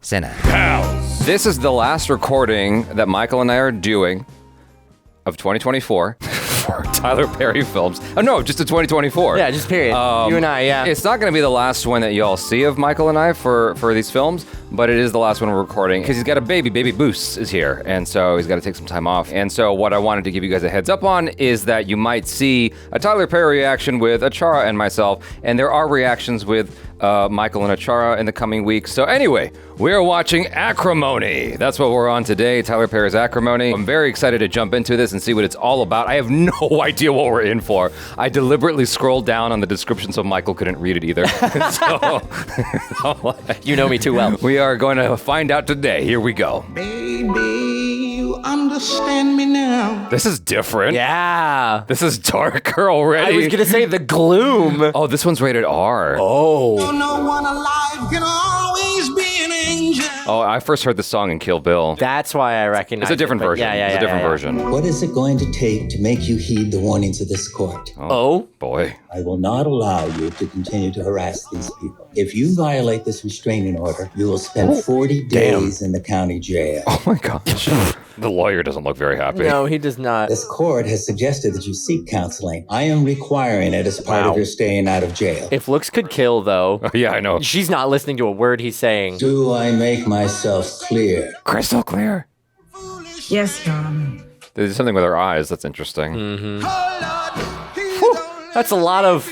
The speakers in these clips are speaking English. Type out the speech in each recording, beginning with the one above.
CinePals. This is the last recording that Michael and I are doing of 2024 for Tyler Perry films. Oh no, just a 2024. Yeah, just period. You and I, yeah. It's not going to be the last one that you all see of Michael and I for these films, but it is the last one we're recording because he's got a baby. Baby BOOSE is here, and so he's got to take some time off. And so what I wanted to give you guys a heads up on is that you might see a Tyler Perry reaction with Achara and myself, and there are reactions with Michael and Achara in the coming weeks. So anyway, we're watching Acrimony. That's what we're on today, Tyler Perry's Acrimony. I'm very excited to jump into this and see what it's all about. I have no idea what we're in for. I deliberately scrolled down on the description so Michael couldn't read it either. You know me too well. We are going to find out today. Here we go. Baby, you understand me now. This is different. Yeah. This is darker already. I was gonna say the gloom. Oh, this one's rated R. Oh. No one alive can always be an angel. Oh, I first heard the song in Kill Bill. That's why I recognize It's a different it, but version. Yeah, It's a different version. What is it going to take to make you heed the warnings of this court? Oh. Boy. I will not allow you to continue to harass these people. If you violate this restraining order, you will spend 40 days in the county jail. Oh my gosh. The lawyer doesn't look very happy. No, he does not. This court has suggested that you seek counseling. I am requiring it as part of your staying out of jail. If looks could kill, though, Yeah, I know. she's not listening to a word he's saying. Do I make myself clear? Crystal clear. Yes, Your Honor. There's something with her eyes that's interesting. That's a lot of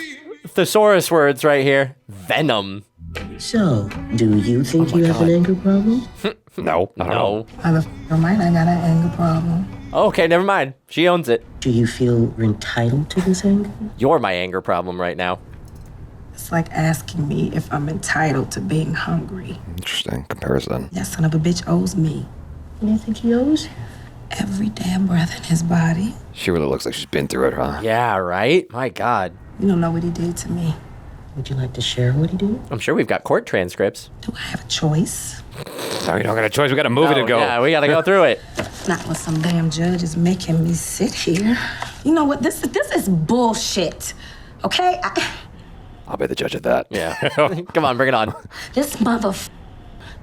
thesaurus words right here. Venom. So, do you think you have an anger problem? No, I don't know. No. I might I got an anger problem. Okay, never mind. She owns it. Do you feel you're entitled to this anger? You're my anger problem right now. It's like asking me if I'm entitled to being hungry. Interesting comparison. That son of a bitch owes me What do you think he owes you? every damn breath in his body. She really looks like she's been through it, huh? Yeah, right? My God. You don't know what he did to me. Would you like to share what he did? I'm sure we've got court transcripts. Do I have a choice? No, you don't got a choice. We got a movie to go. Yeah, we gotta go through it. Not when some damn judge is making me sit here. You know what? This is bullshit. Okay? I'll be the judge of that. Yeah. Come on, bring it on. This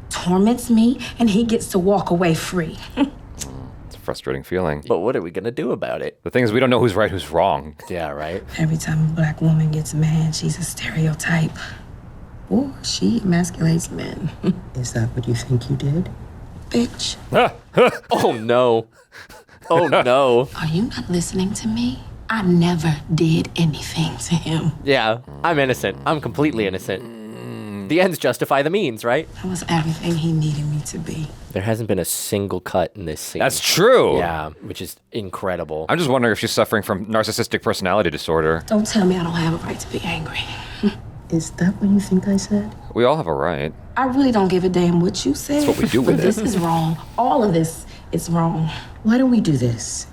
torments me, and he gets to walk away free. It's a frustrating feeling. But what are we gonna do about it? The thing is, we don't know who's right, who's wrong. Yeah, right? Every time a black woman gets mad, she's a stereotype. Or she emasculates men. Is that what you think you did? Bitch, Oh, no. Oh, no. are you not listening to me? I never did anything to him. Yeah, I'm innocent. I'm completely innocent. The ends justify the means, right? I was everything he needed me to be. There hasn't been a single cut in this scene. That's true. Yeah, which is incredible. I'm just wondering if she's suffering from narcissistic personality disorder. Don't tell me I don't have a right to be angry. Is that what you think I said? We all have a right. I really don't give a damn what you said. That's what we do with but this is wrong. All of this is wrong. Why don't we do this?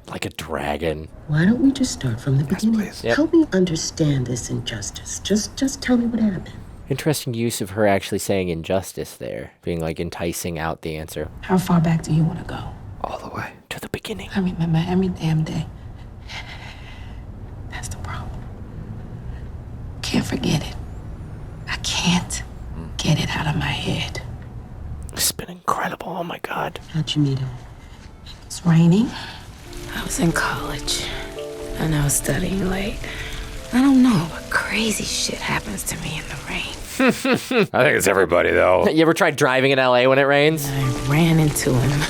Like a dragon. Why don't we just start from the beginning? please. Yep. Help me understand this injustice. Just tell me what happened. Interesting use of her actually saying injustice there, being like enticing out the answer. How far back do you want to go? All the way. To the beginning. I remember every damn day. That's the problem. Can't forget it. I can't get it out of my head. It's been incredible. Oh my God. How'd you meet him? It's raining. I was in college, and I was studying late. I don't know, but crazy shit happens to me in the rain. I think it's everybody, though. You ever tried driving in LA when it rains? I ran into him.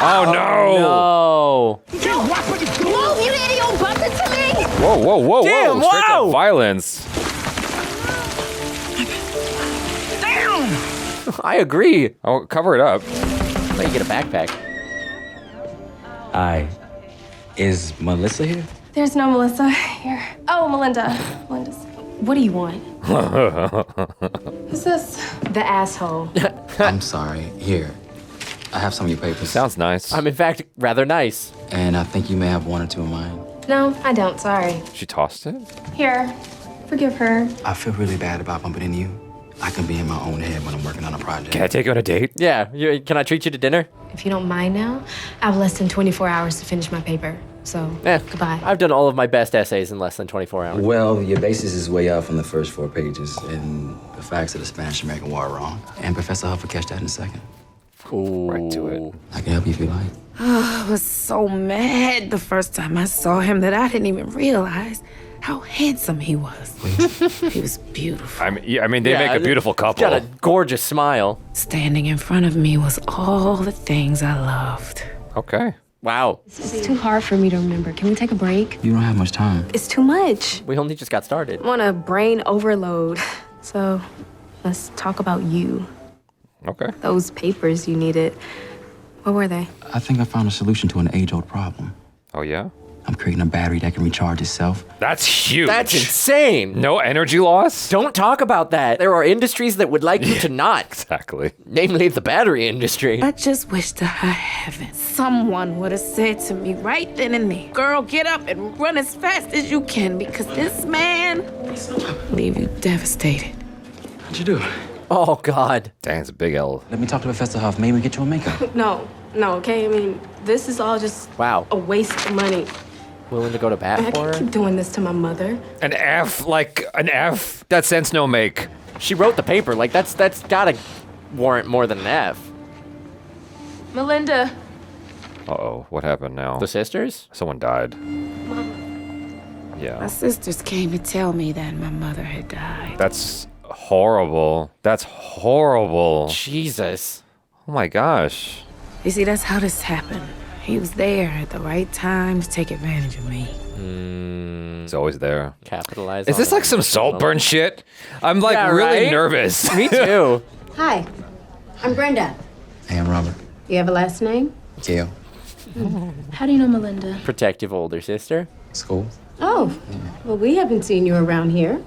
Oh, no. No. Move, you idiot! Bump into me! Whoa, whoa, whoa, Damn, whoa. Straight wow. up violence. I agree. Oh, cover it up. Let you get a backpack. Hi. Is Melissa here? There's no Melissa here. Oh, Melinda. Melinda's. What do you want? Who's this? The asshole. I'm sorry. Here. I have some of your papers. Sounds nice. I'm in fact rather nice. And I think you may have one or two of mine. No, I don't. Sorry. She tossed it? Here. Forgive her. I feel really bad about bumping into you. I can be in my own head when I'm working on a project. Can I take you on a date? Yeah. Can I treat you to dinner? If you don't mind now, I have less than 24 hours to finish my paper. So, goodbye. I've done all of my best essays in less than 24 hours. Well, your basis is way off on the first 4 pages, and the facts of the Spanish-American War are wrong. And Professor Huff will catch that in a second. Ooh. Right to it. I can help you if you like. I was so mad the first time I saw him that I didn't even realize how handsome he was. He was beautiful. I mean, they make a beautiful couple. Got a gorgeous smile. Standing in front of me was all the things I loved. Okay. Wow. It's too hard for me to remember. Can we take a break? You don't have much time. It's too much. We only just got started. I'm on a brain overload. So let's talk about you. Okay. Those papers you needed. What were they? I think I found a solution to an age-old problem. Oh, yeah? I'm creating a battery that can recharge itself. That's huge. That's insane. No energy loss? Don't talk about that. There are industries that would like you to not. Exactly. Namely, the battery industry. I just wish to high heaven someone would have said to me right then and there, girl, get up and run as fast as you can because this man will leave you devastated. How'd you do? Oh, God. Dang, it's a big L. Let me talk to Professor Huff. Maybe we get you a makeup. No, okay? I mean, this is all just a waste of money. Willing to go to bat I for can't her? keep doing this to my mother. An F? Like, an F? That sense no make. She wrote the paper. Like, that's gotta warrant more than an F. Melinda. Uh-oh, what happened now? The sisters? Someone died. My Yeah. sisters came to tell me that my mother had died. That's horrible. That's horrible. Jesus. Oh my gosh. You see, that's how this happened. He was there at the right time to take advantage of me. He's always there. Capitalize. Is this like some Saltburn shit? I'm like really right? nervous. Me too. Hi, I'm Brenda. Hey, I'm Robert. You have a last name? Gail. How do you know Melinda? Protective older sister. School? Oh, well, we haven't seen you around here.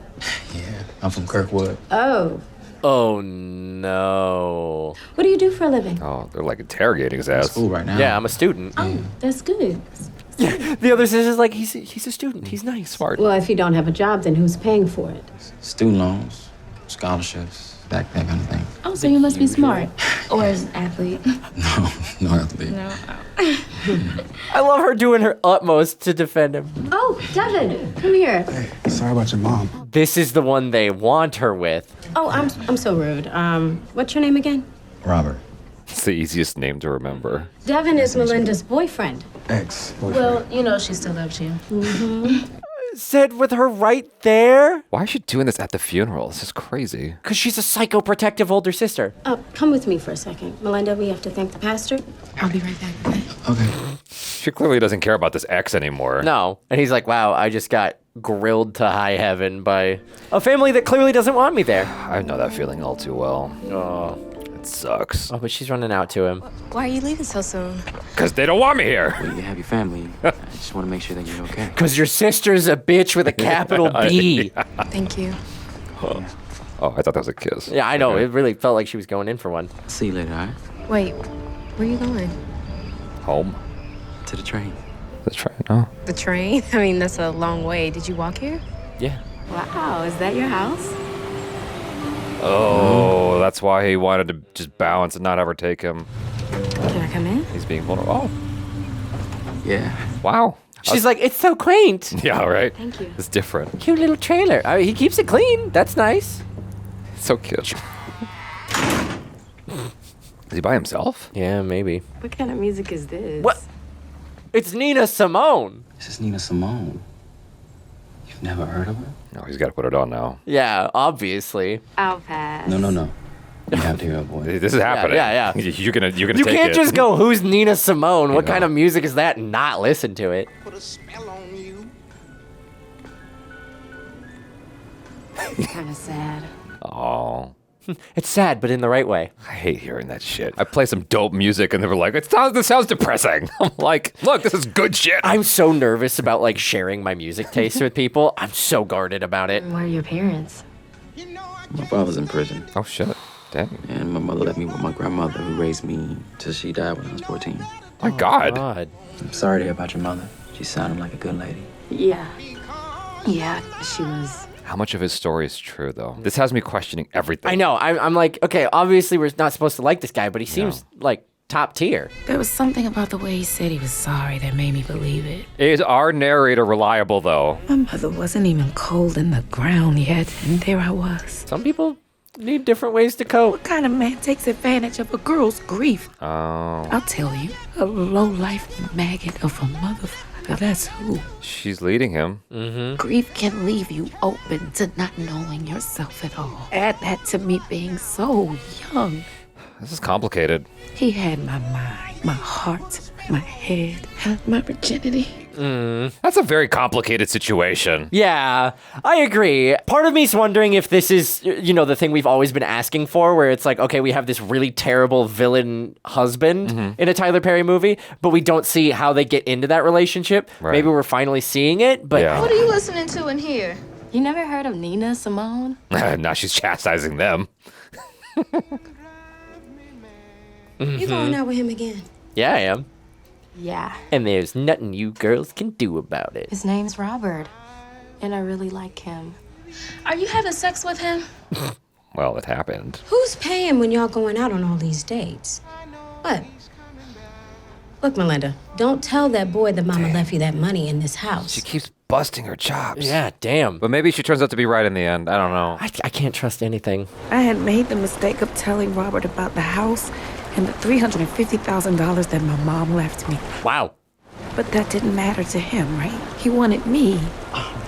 Yeah. I'm from Kirkwood. Oh, Oh, no. what do you do for a living? Oh, they're like interrogating his ass. School right now. Yeah, I'm a student. Oh, that's good. The other sister's like, he's a student. He's nice. Smart. Well, if you don't have a job, then who's paying for it? Student loans, scholarships, that kind of thing. Oh, so you must be smart. Or an athlete. No athlete. No. I love her doing her utmost to defend him. Oh, Devin, come here. Sorry about your mom. This is the one they want her with. Oh, I'm so rude. What's your name again? Robert. It's the easiest name to remember. Devin is Melinda's boyfriend. Ex-boyfriend. Well, you know she still loves you. Said with her right there? Why is she doing this at the funeral? This is crazy. Because she's a psychoprotective older sister. Come with me for a second. Melinda, we have to thank the pastor. I'll be right back, okay? Okay. She clearly doesn't care about this ex anymore. No. And he's like, wow, I just got grilled to high heaven by a family that clearly doesn't want me there. I know that feeling all too well. Oh. It sucks. Oh, but she's running out to him. Why are you leaving so soon? Because they don't want me here. Well, you have your family. I just want to make sure that you're okay. Because your sister's a bitch with a capital B. Thank you. Oh, I thought that was a kiss. Yeah, I know. Okay. It really felt like she was going in for one. See you later, all right? Wait, where are you going? Home? To the train. Let's try it now. The train? I mean, that's a long way. Did you walk here? Yeah. Wow, is that your house? Oh, that's why he wanted to just bounce and not ever take him. Can I come in? He's being vulnerable. Oh, Yeah. wow. She's like, it's so quaint. Yeah, right? Thank you. It's different. Cute little trailer. I mean, he keeps it clean. That's nice. It's so cute. Is he by himself? Yeah, maybe. What kind of music is this? What? It's Nina Simone. This is Nina Simone. You've never heard of her? No, he's got to put it on now. Yeah, obviously. I'll pass. No. You have to hear her voice. This is happening. yeah. You're gonna You take can't it. just go, who's Nina Simone? What Yeah. kind of music is that? And not listen to it. Put a spell on you. Kind of sad. Oh, It's sad, but in the right way. I hate hearing that shit. I play some dope music and they were like, this sounds depressing. I'm like, look, this is good shit. I'm so nervous about like sharing my music taste with people. I'm so guarded about it. Where are your parents? My father's in prison, Oh, shit. Dang. and my mother left me with my grandmother, who raised me till she died when I was 14. My God. God. I'm sorry to hear about your mother. She sounded like a good lady. Yeah. Yeah, she was. How much of his story is true, though? This has me questioning everything. I know. I'm like, okay, obviously we're not supposed to like this guy, but he seems like top tier. There was something about the way he said he was sorry that made me believe it. Is our narrator reliable, though? My mother wasn't even cold in the ground yet, and there I was. Some people need different ways to cope. What kind of man takes advantage of a girl's grief? Oh. I'll tell you, a low-life maggot of a motherfucker, that's who. She's leading him. Grief can leave you open to not knowing yourself at all. Add that to me being so young. This is complicated. He had my mind, my heart, my head, and my virginity. That's a very complicated situation. Yeah, I agree. Part of me's wondering if this is, the thing we've always been asking for, where it's like, okay, we have this really terrible villain husband in a Tyler Perry movie, but we don't see how they get into that relationship. Right. Maybe we're finally seeing it, but... Yeah. What are you listening to in here? You never heard of Nina Simone? Now she's chastising them. You going out with him again? Yeah, I am. Yeah. And there's nothing you girls can do about it. His name's Robert, and I really like him. Are you having sex with him? Well, it happened. Who's paying when y'all going out on all these dates? What? Look, Melinda, don't tell that boy that Mama left you that money in this house. She keeps busting her chops. Yeah, damn. But maybe she turns out to be right in the end. I don't know. I can't trust anything. I had made the mistake of telling Robert about the house and the $350,000 that my mom left me. Wow. But that didn't matter to him, right? He wanted me.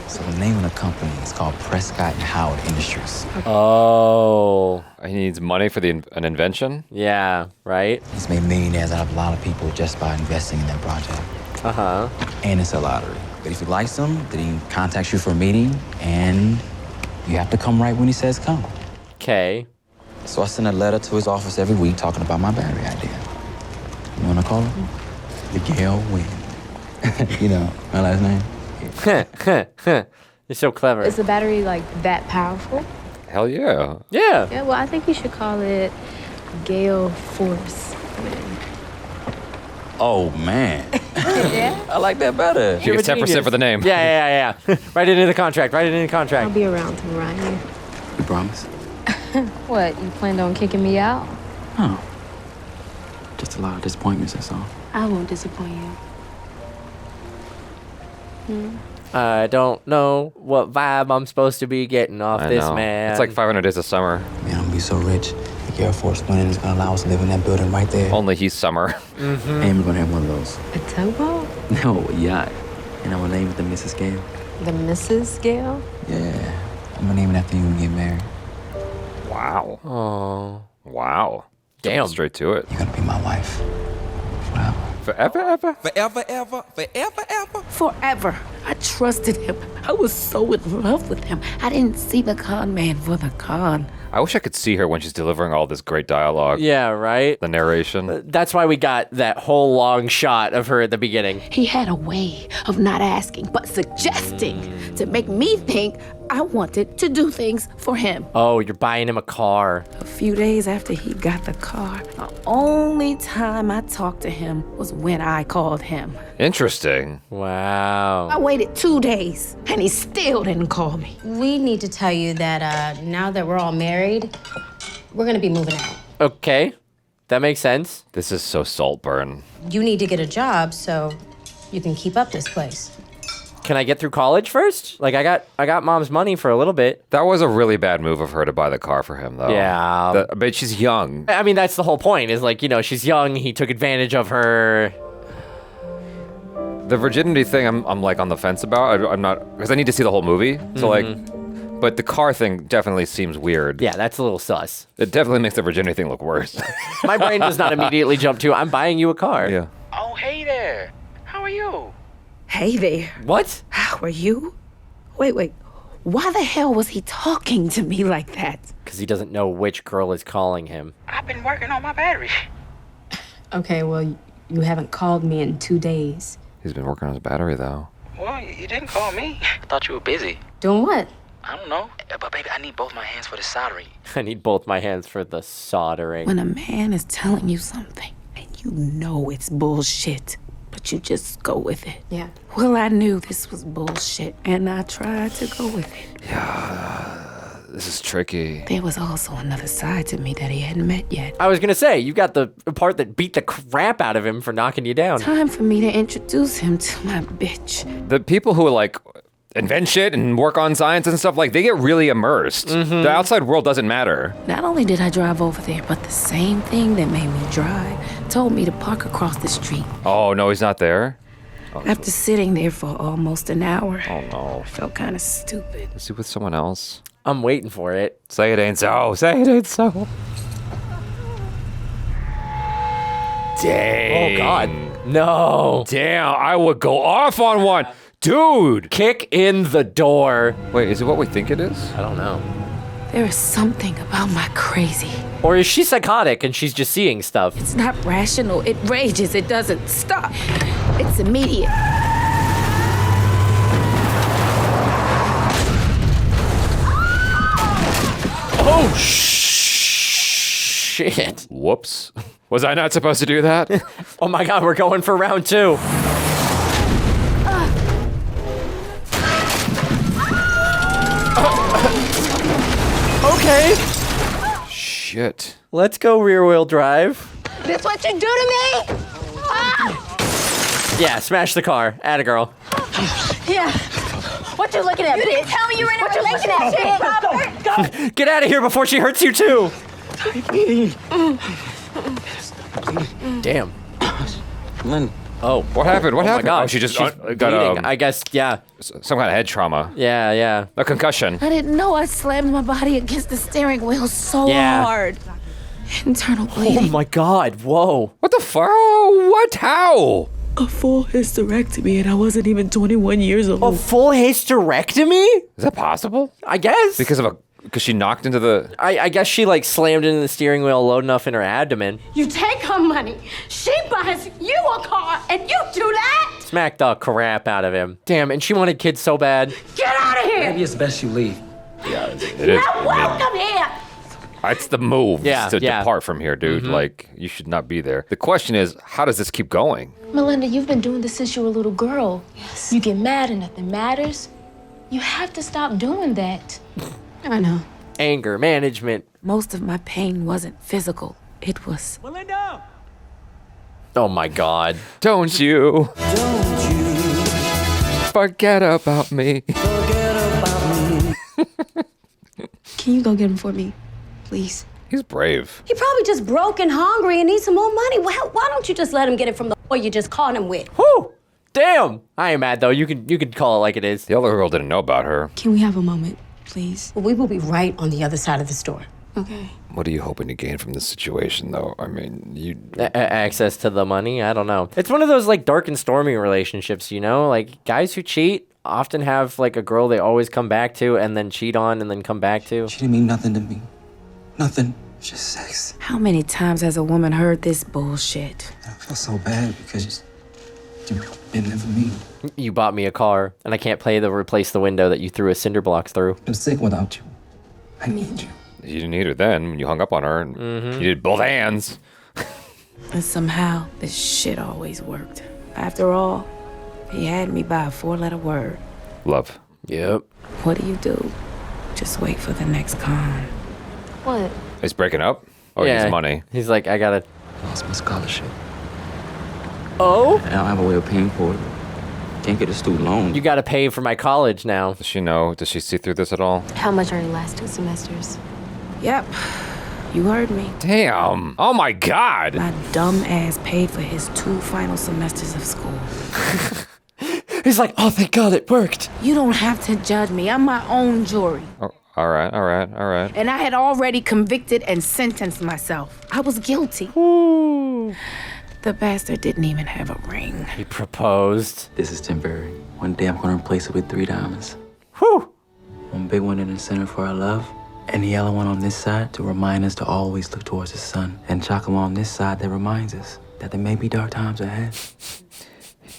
So the name of the company is called Prescott and Howard Industries. Oh. He needs money for an invention? Yeah, right? He's made millionaires out of a lot of people just by investing in that project. Uh-huh. And it's a lottery. But if he likes them, then he contacts you for a meeting, and you have to come right when he says come. Okay. So I send a letter to his office every week talking about my battery idea. You wanna call her? Miguel Wynn. You know, my last name? You're so clever. Is the battery like that powerful? Hell yeah. Yeah. Yeah, well, I think you should call it Gale Force. Oh, man. Yeah? I like that better. She gets 10% for the name. Yeah. Write it in the contract. I'll be around to around here. You promise? What, you planned on kicking me out? Oh. Just a lot of disappointments, that's all. I won't disappoint you. I don't know what vibe I'm supposed to be getting off I this know. man. It's like 500 Days of Summer. Man, I'm gonna be so rich. The Air Force One is gonna allow us to live in that building right there. Only he's Summer. And we're gonna have one of those. A towboat? No, a yacht. And I'm gonna name it the Mrs. Gale. The Mrs. Gale? Yeah. I'm gonna name it after you and get married. Wow. Oh. Wow. Damn. Jumping straight to it. You're gonna be my wife. Wow. Forever, ever? Forever. I trusted him. I was so in love with him. I didn't see the con man for the con. I wish I could see her when she's delivering all this great dialogue. Yeah, right? The narration. That's why we got that whole long shot of her at the beginning. He had a way of not asking, but suggesting to make me think I wanted to do things for him. Oh, you're buying him a car. A few days after he got the car, the only time I talked to him was when I called him. Interesting. I Wow. waited 2 days, and he still didn't call me. We need to tell you that now that we're all married, we're gonna be moving out. Okay. That makes sense. This is so Saltburn. You need to get a job so you can keep up this place. Can I get through college first? Like I got mom's money for a little bit. That was a really bad move of her to buy the car for him, though. Yeah. But she's young. I mean, that's the whole point is like, she's young. He took advantage of her. The virginity thing, I'm like on the fence about. I'm not, because I need to see the whole movie. So but the car thing definitely seems weird. Yeah, that's a little sus. It definitely makes the virginity thing look worse. My brain does not immediately jump to, I'm buying you a car. Yeah. Oh, hey there. How are you? Hey there. What? How are you? Wait. Why the hell was he talking to me like that? Because he doesn't know which girl is calling him. I've been working on my battery. Okay, well, you haven't called me in 2 days. He's been working on his battery, though. Well, you didn't call me. I thought you were busy. Doing what? I don't know. But baby, I need both my hands for the soldering. I need both my hands for the soldering. When a man is telling you something and you know it's bullshit, but you just go with it. Yeah. Well, I knew this was bullshit, and I tried to go with it. This is tricky. There was also another side to me that he hadn't met yet. I was gonna say, you got the part that beat the crap out of him for knocking you down. Time for me to introduce him to my bitch. The people who like invent shit and work on science and stuff, like they get really immersed. The outside world doesn't matter. Not only did I drive over there, but the same thing that made me drive told me to park across the street. Oh, no, he's not there? After sitting there for almost an hour, Oh, no. I felt kind of stupid. Is he with someone else? I'm waiting for it. Say it ain't so. Say it ain't so. Dang. Oh, God. No. Damn, I would go off on one. Dude. Kick in the door. Wait, is it what we think it is? I don't know. There is something about my crazy. Or is she psychotic and she's just seeing stuff? It's not rational. It rages. It doesn't stop. It's immediate. Oh, shit. Whoops. Was I not supposed to do that? Oh my God, we're going for round 2. Okay. Shit. Let's go rear wheel drive. This what you do to me? Yeah, smash the car. Atta girl. Yeah. What you looking at? You didn't tell me you were in a relationship, Robert. Get out of here before she hurts you too. Damn. Lynn. Oh. What happened? What happened? My God. Oh, she just She's got bleeding. I guess, yeah. some kind of head trauma. Yeah. A concussion. I didn't know I slammed my body against the steering wheel so hard. Internal bleeding. Oh my God, whoa. What the fuck? Oh, what? How? A full hysterectomy, and I wasn't even 21 years old. A full hysterectomy? Is that possible? I guess. Because she knocked into the... I guess she like slammed into the steering wheel low enough in her abdomen. You take her money, she buys you a car, and you do that? Smacked the crap out of him. Damn, and she wanted kids so bad. Get out of here! Maybe it's best you leave. Yeah, it is. Not welcome here! It's the move to Yeah. depart from here, dude. Like, you should not be there. The question is, how does this keep going? Melinda, you've been doing this since you were a little girl. Yes. You get mad and nothing matters. You have to stop doing that. I know. Anger management. Most of my pain wasn't physical. It was... Melinda! Oh my God. Don't you forget about me. Can you go get him for me, please? He's brave. He probably just broke and hungry and needs some more money. Why don't you just let him get it from the boy you just caught him with? Whew! Damn! I ain't mad though. You can call it like it is. The other girl didn't know about her. Can we have a moment, please? Well, we will be right on the other side of the store. Okay. What are you hoping to gain from this situation, though? I mean, you... Access to the money? I don't know. It's one of those like dark and stormy relationships, you know? Like guys who cheat often have like a girl they always come back to and then cheat on and then come back to. She didn't mean nothing to me. Nothing. Just sex. How many times has a woman heard this bullshit? I feel so bad because you've been there for me. You bought me a car and I can't replace the window that you threw a cinder blocks through. I'm sick without you. I need you. You didn't need her then when you hung up on her. And you did both hands. And somehow, this shit always worked. After all, he had me by a 4-letter word. Love. Yep. What do? Just wait for the next con. What? He's breaking up? Oh, he needs money. He's like, I gotta... Lost my scholarship. Oh? I don't have a way of paying for it. Can't get a student loan. You gotta pay for my college now. Does she know? Does she see through this at all? How much are your last 2 semesters? Yep. You heard me. Damn. Oh my God. My dumb ass paid for his 2 final semesters of school. He's like, oh, thank God it worked. You don't have to judge me. I'm my own jury. Oh, all right. And I had already convicted and sentenced myself. I was guilty. Ooh. The bastard didn't even have a ring. He proposed. This is temporary. One day I'm gonna replace it with 3 diamonds. Whew. One big one in the center for our love, and the yellow one on this side to remind us to always look towards the sun. And chocolate on this side that reminds us that there may be dark times ahead.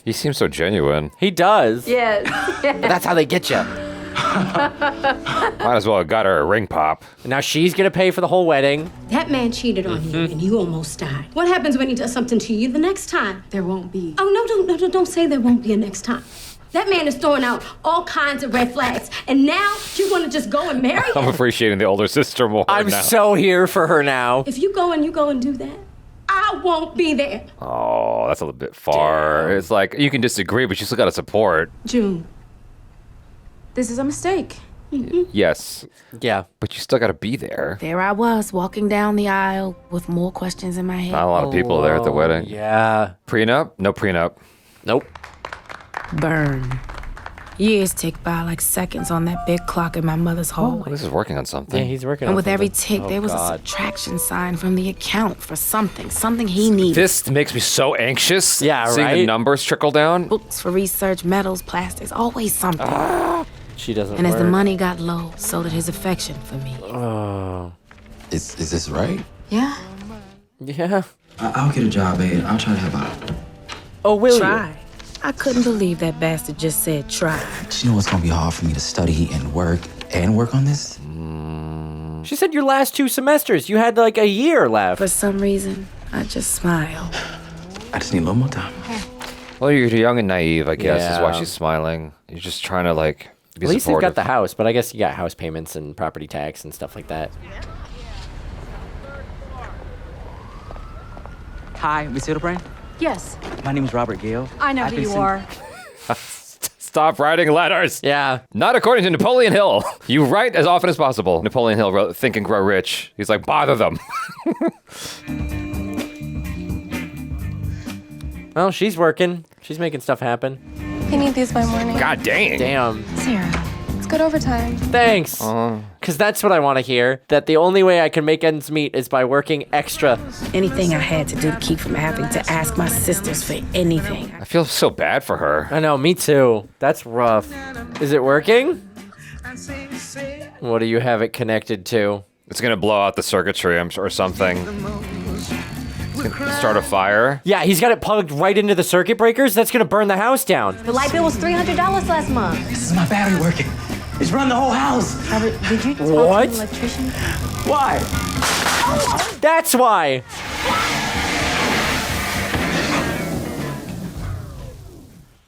He seems so genuine. He does. Yes. That's how they get you. Might as well have got her a ring pop. Now she's gonna pay for the whole wedding. That man cheated on you and you almost died. What happens when he does something to you the next time? There won't be. Oh, no, don't say there won't be a next time. That man is throwing out all kinds of red flags. And now you want to just go and marry him? I'm appreciating the older sister more I'm now. so here for her now. If you go and do that, I won't be there. Oh, that's a little bit far. It's like, you can disagree, but you still got to support. June, this is a mistake. Yes. Yeah. But you still got to be there. There I was, walking down the aisle with more questions in my head. Not a lot of people there at the wedding. Yeah. Prenup? No prenup. Nope. Burn. Years tick by like seconds on that big clock in my mother's hallway. This is working on something. Yeah, he's working And on with every something. tick, there was a subtraction sign from the account for something he needed. This makes me so anxious. Yeah, seeing right? the numbers trickle down. Books for research, metals, plastics, always something. She doesn't And as work. the money got low, so did his affection for me. Oh. Is this right? Yeah. Yeah. I'll get a job, babe. I'll try to help out. Oh, will Try. I couldn't believe that bastard just said try. You know it's gonna be hard for me to study and work on this? you? She said your last 2 semesters. You had like a year left. For some reason, I just smiled. I just need a little more time. Well, you're young and naive, I guess, is why Yeah. she's smiling. You're just trying to, like, be At least supportive. they've got the house, but I guess you got house payments and property tax and stuff like that. Hi, Miss Hildebrand. Yes, My name is Robert Gale. I know who you are. Stop writing letters. Yeah. Not according to Napoleon Hill. You write as often as possible. Napoleon Hill wrote Think and Grow Rich. He's like, bother them. Well, she's working. She's making stuff happen. I need these by morning. God dang. Damn. Sarah, it's good overtime. Thanks. Because that's what I want to hear. That the only way I can make ends meet is by working extra. Anything I had to do to keep from having to ask my sisters for anything. I feel so bad for her. I know, me too. That's rough. Is it working? What do you have it connected to? It's going to blow out the circuitry, I'm sure, or something. It's going to start a fire. Yeah, he's got it plugged right into the circuit breakers. That's going to burn the house down. The light bill was $300 last month. This is my battery working. It's run the whole house. Robert, did you talk What? to an electrician? Why? That's why.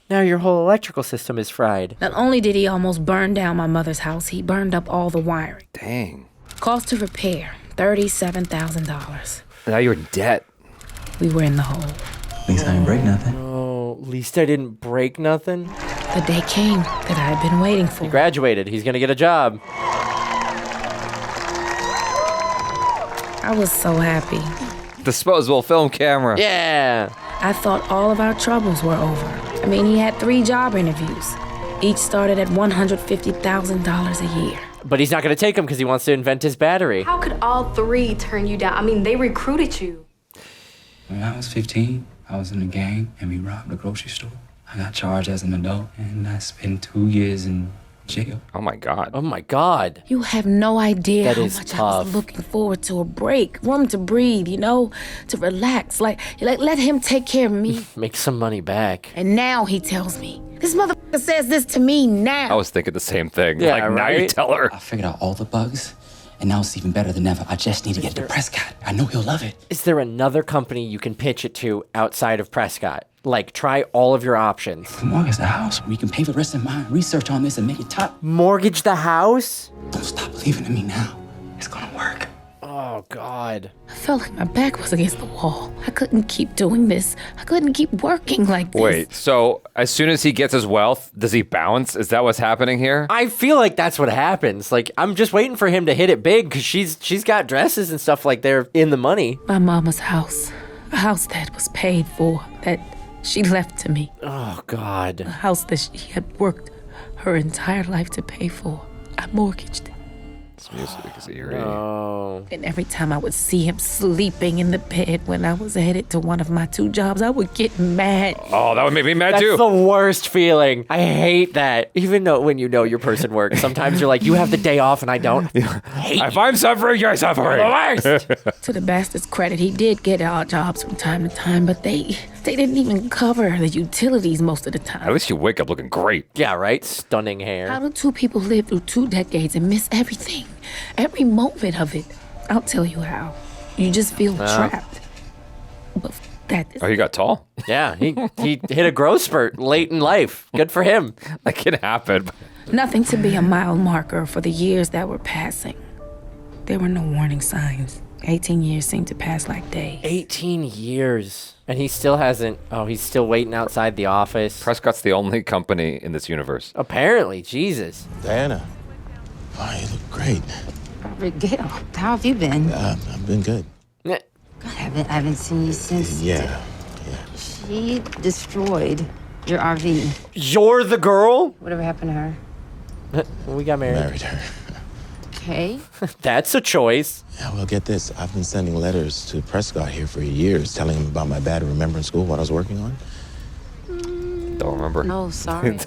Now your whole electrical system is fried. Not only did he almost burn down my mother's house, he burned up all the wiring. Dang. Cost to repair, $37,000. Now you're in debt. We were in the hole. At least I didn't break nothing. Oh, at least I didn't break nothing. The day came that I had been waiting for. He graduated. He's going to get a job. I was so happy. Disposable film camera. Yeah. I thought all of our troubles were over. I mean, he had 3 job interviews. Each started at $150,000 a year. But he's not going to take them because he wants to invent his battery. How could all 3 turn you down? I mean, they recruited you. When I was 15, I was in a gang and we robbed a grocery store. I got charged as an adult and I spent 2 years in jail. Oh my God. Oh my God. You have no idea That how is much I tough. was looking forward to a break, room to breathe, you know, to relax, like let him take care of me. Make some money back. And now he tells me, this motherfucker says this to me now. I was thinking the same thing. Yeah, like, now you right? tell her. I figured out all the bugs and now it's even better than ever. I just need to get it to Prescott. I know he'll love it. Is there another company you can pitch it to outside of Prescott? Like, try all of your options. Mortgage the house. We can pay for the rest of my research on this and make it top. Mortgage the house? Don't stop believing in me now. It's gonna work. Oh, God. I felt like my back was against the wall. I couldn't keep doing this. I couldn't keep working like this. Wait, so as soon as he gets his wealth, does he bounce? Is that what's happening here? I feel like that's what happens. Like, I'm just waiting for him to hit it big because she's got dresses and stuff like they're in the money. My mama's house. A house that was paid for, that she left to me. Oh, God. A house that she had worked her entire life to pay for. I mortgaged it. This music is eerie. Oh. And every time I would see him sleeping in the bed when I was headed to one of my 2 jobs, I would get mad. Oh, that would make me mad That's too. the worst feeling. I hate that. Even though when you know your person works, sometimes you're like, you have the day off and I don't. If I'm suffering, you're suffering. The worst. To the bastard's credit, he did get odd jobs from time to time, but they didn't even cover the utilities most of the time. At least you wake up looking great. Yeah, right? Stunning How hair. do 2 people live through 2 decades and miss everything? Every moment of it. I'll tell you how. You just feel trapped. But that this Oh, he got tall? Yeah, he hit a growth spurt late in life. Good for him. That can happen. nothing to be a mile marker for the years that were passing. There were no warning signs. 18 years seemed to pass like days. 18 years. And he still hasn't... Oh, he's still waiting outside the office. Prescott's the only company in this universe. Apparently, Jesus. Diana. Wow, you look great. Gail, how have you been? I've been good. God, I haven't seen you since... Yeah. She destroyed your RV. You're the girl? Whatever happened to her? We got married. Married her. Okay. That's a choice. Yeah, well, get this. I've been sending letters to Prescott here for years, telling him about my bad remembering school, what I was working on. Don't remember. No, sorry.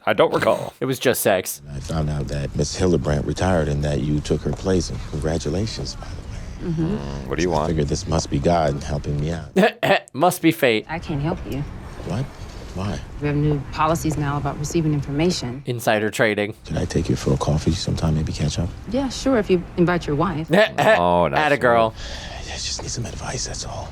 I don't recall. It was just sex. I found out that Miss Hildebrandt retired and that you took her place. And congratulations, by the way. Mm-hmm. What do you want? I figured this must be God helping me out. Must be fate. I can't help you. What? Why? We have new policies now about receiving information. Insider trading. Can I take you for a coffee sometime, maybe catch up? Yeah, sure, if you invite your wife. Oh, nice. Atta girl. I just need some advice, that's all.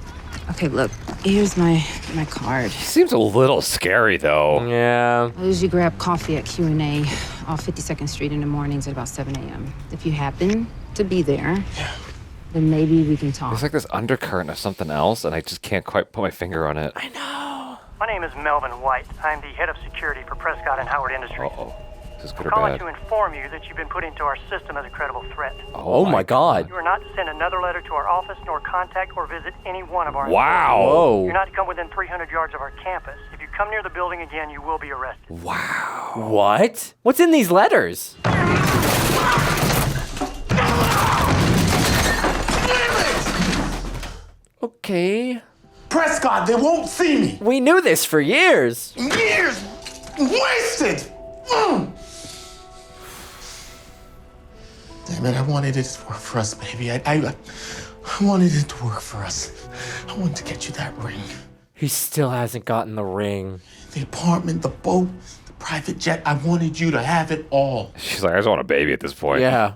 Okay, look, here's my card. Seems a little scary, though. Yeah. I usually grab coffee at Q&A off 52nd Street in the mornings at about 7 a.m. If you happen to be there, then maybe we can talk. There's like this undercurrent of something else, and I just can't quite put my finger on it. I know. My name is Melvin White. I'm the head of security for Prescott and Howard Industries. Uh-oh. Is this good I'm or calling bad? to inform you that you've been put into our system as a credible threat. Oh my God. You are not to send another letter to our office, nor contact or visit any one of our Wow. employees. Whoa. You're not to come within 300 yards of our campus. If you come near the building again, you will be arrested. Wow. What? What's in these letters? Okay. Prescott, they won't see me. We knew this for years. Years wasted. Damn it, I wanted it to work for us, baby. I wanted it to work for us. I wanted to get you that ring. He still hasn't gotten the ring. The apartment, the boat, the private jet. I wanted you to have it all. She's like, I just want a baby at this point. Yeah.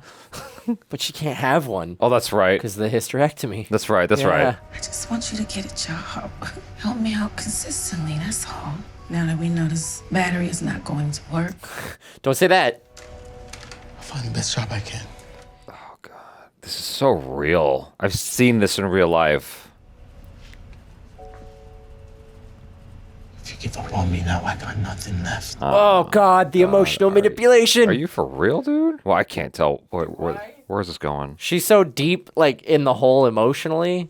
But she can't have one. Oh, that's right. Because of the hysterectomy. That's right, that's right. I just want you to get a job. Help me out consistently, that's all. Now that we know this battery is not going to work. Don't say that. I'll find the best job I can. Oh, God. This is so real. I've seen this in real life. If you give up on me now, I got nothing left. Oh, God, the emotional manipulation. Are you for real, dude? Well, I can't tell. Where is this going? She's so deep, like, in the hole emotionally.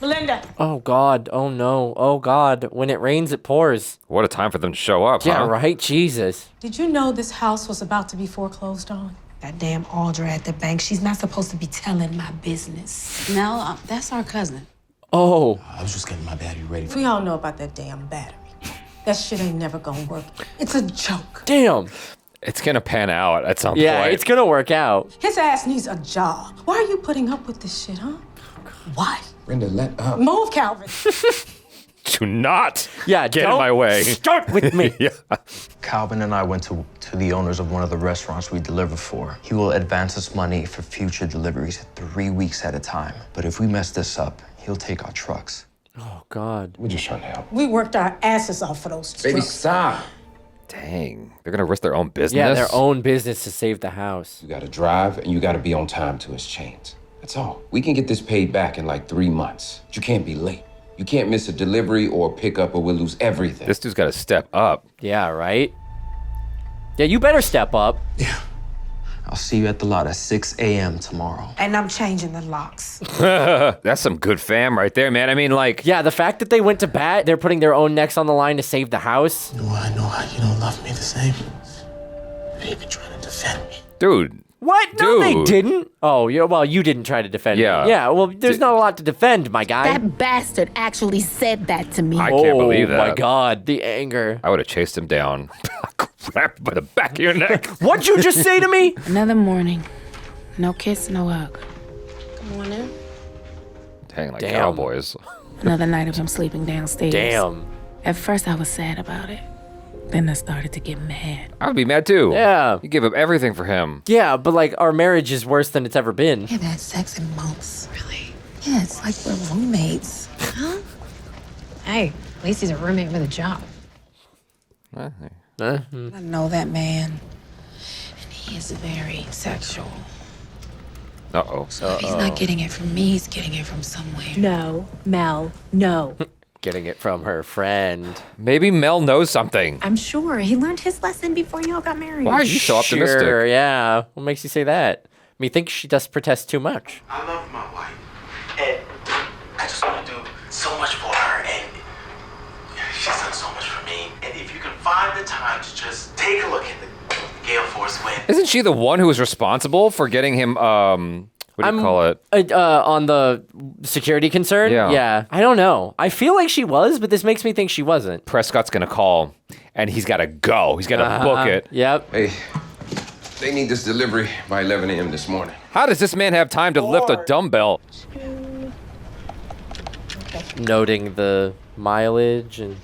Melinda. Oh, God. Oh, no. Oh, God. When it rains, it pours. What a time for them to show up, Yeah, huh? right? Jesus. Did you know this house was about to be foreclosed on? That damn Audra at the bank. She's not supposed to be telling my business. No, that's our cousin. Oh. I was just getting my battery ready for We all know about that damn battery. That shit ain't never gonna work. It's a joke. Damn. It's gonna pan out at some point. Yeah, it's gonna work out. His ass needs a job. Why are you putting up with this shit, huh? Why? Brenda, let up. Move, Calvin. Do not get in my way. Start with me. Yeah. Calvin and I went to the owners of one of the restaurants we deliver for. He will advance us money for future deliveries 3 weeks at a time. But if we mess this up, he'll take our trucks. Oh, God. We're just trying to help. We worked our asses off for those Baby, trucks. stop. Dang. They're gonna risk their own business? Yeah, their own business to save the house. You gotta drive and you gotta be on time to his chains. That's all. We can get this paid back in like 3 months. But you can't be late. You can't miss a delivery or a pickup or we'll lose everything. This dude's gotta step up. Yeah, right? Yeah, you better step up. I'll see you at the lot at 6 a.m. tomorrow. And I'm changing the locks. That's some good fam right there, man. I mean, like... Yeah, the fact that they went to bat, they're putting their own necks on the line to save the house. You know, I know how you don't love me the same. You've been trying to defend me. Dude. What? No, they Dude. didn't. Oh, yeah, well, you didn't try to defend Yeah. me. Yeah, well, there's not a lot to defend, my guy. That bastard actually said that to me. I can't believe that. Oh, my God, the anger. I would have chased him down. Grabbed by the back of your neck. What'd you just say to me? Another morning. No kiss, no hug. Come on in. Dang, like Damn. cowboys. Another night of him sleeping downstairs. Damn. At first I was sad about it. Then I started to get mad. I would be mad too. Yeah. You give up everything for him. Yeah, but like our marriage is worse than it's ever been. We haven't had sex in months. Really? Yeah, it's like we're roommates. Huh? Hey, at least he's a roommate with a job. I know that man. And he is very sexual. Uh-oh. So if he's not getting it from me, he's getting it from somewhere. No, Mel, no. Getting it from her friend. Maybe Mel knows something. I'm sure he learned his lesson before y'all got married. Why is she so optimistic? Sure, yeah. What makes you say that? Methinks she does protest too much. I love my wife. And I just want to do so much for her. And she's done so much for me. And if you can find the time to just take a look at the gale force wind. Isn't she the one who was responsible for getting him, what do you call it? On the security concern? Yeah. I don't know. I feel like she was, but this makes me think she wasn't. Prescott's gonna call, and he's gotta go. He's gotta book it. Yep. Hey, they need this delivery by 11 a.m. this morning. How does this man have time to lift a dumbbell? Noting the mileage and...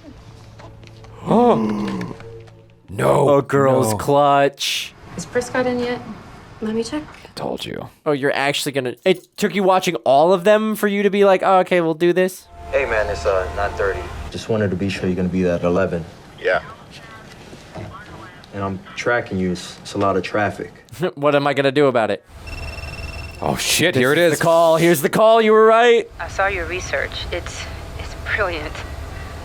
No. A girl's clutch. Is Prescott in yet? Let me check. Told you. Oh, you're actually gonna... It took you watching all of them for you to be like, oh, okay, we'll do this? Hey, man, it's 9:30. Just wanted to be sure you're gonna be there at 11. Yeah. And I'm tracking you. It's a lot of traffic. What am I gonna do about it? Oh, shit, here it is. The call. Here's the call. You were right. I saw your research. It's brilliant.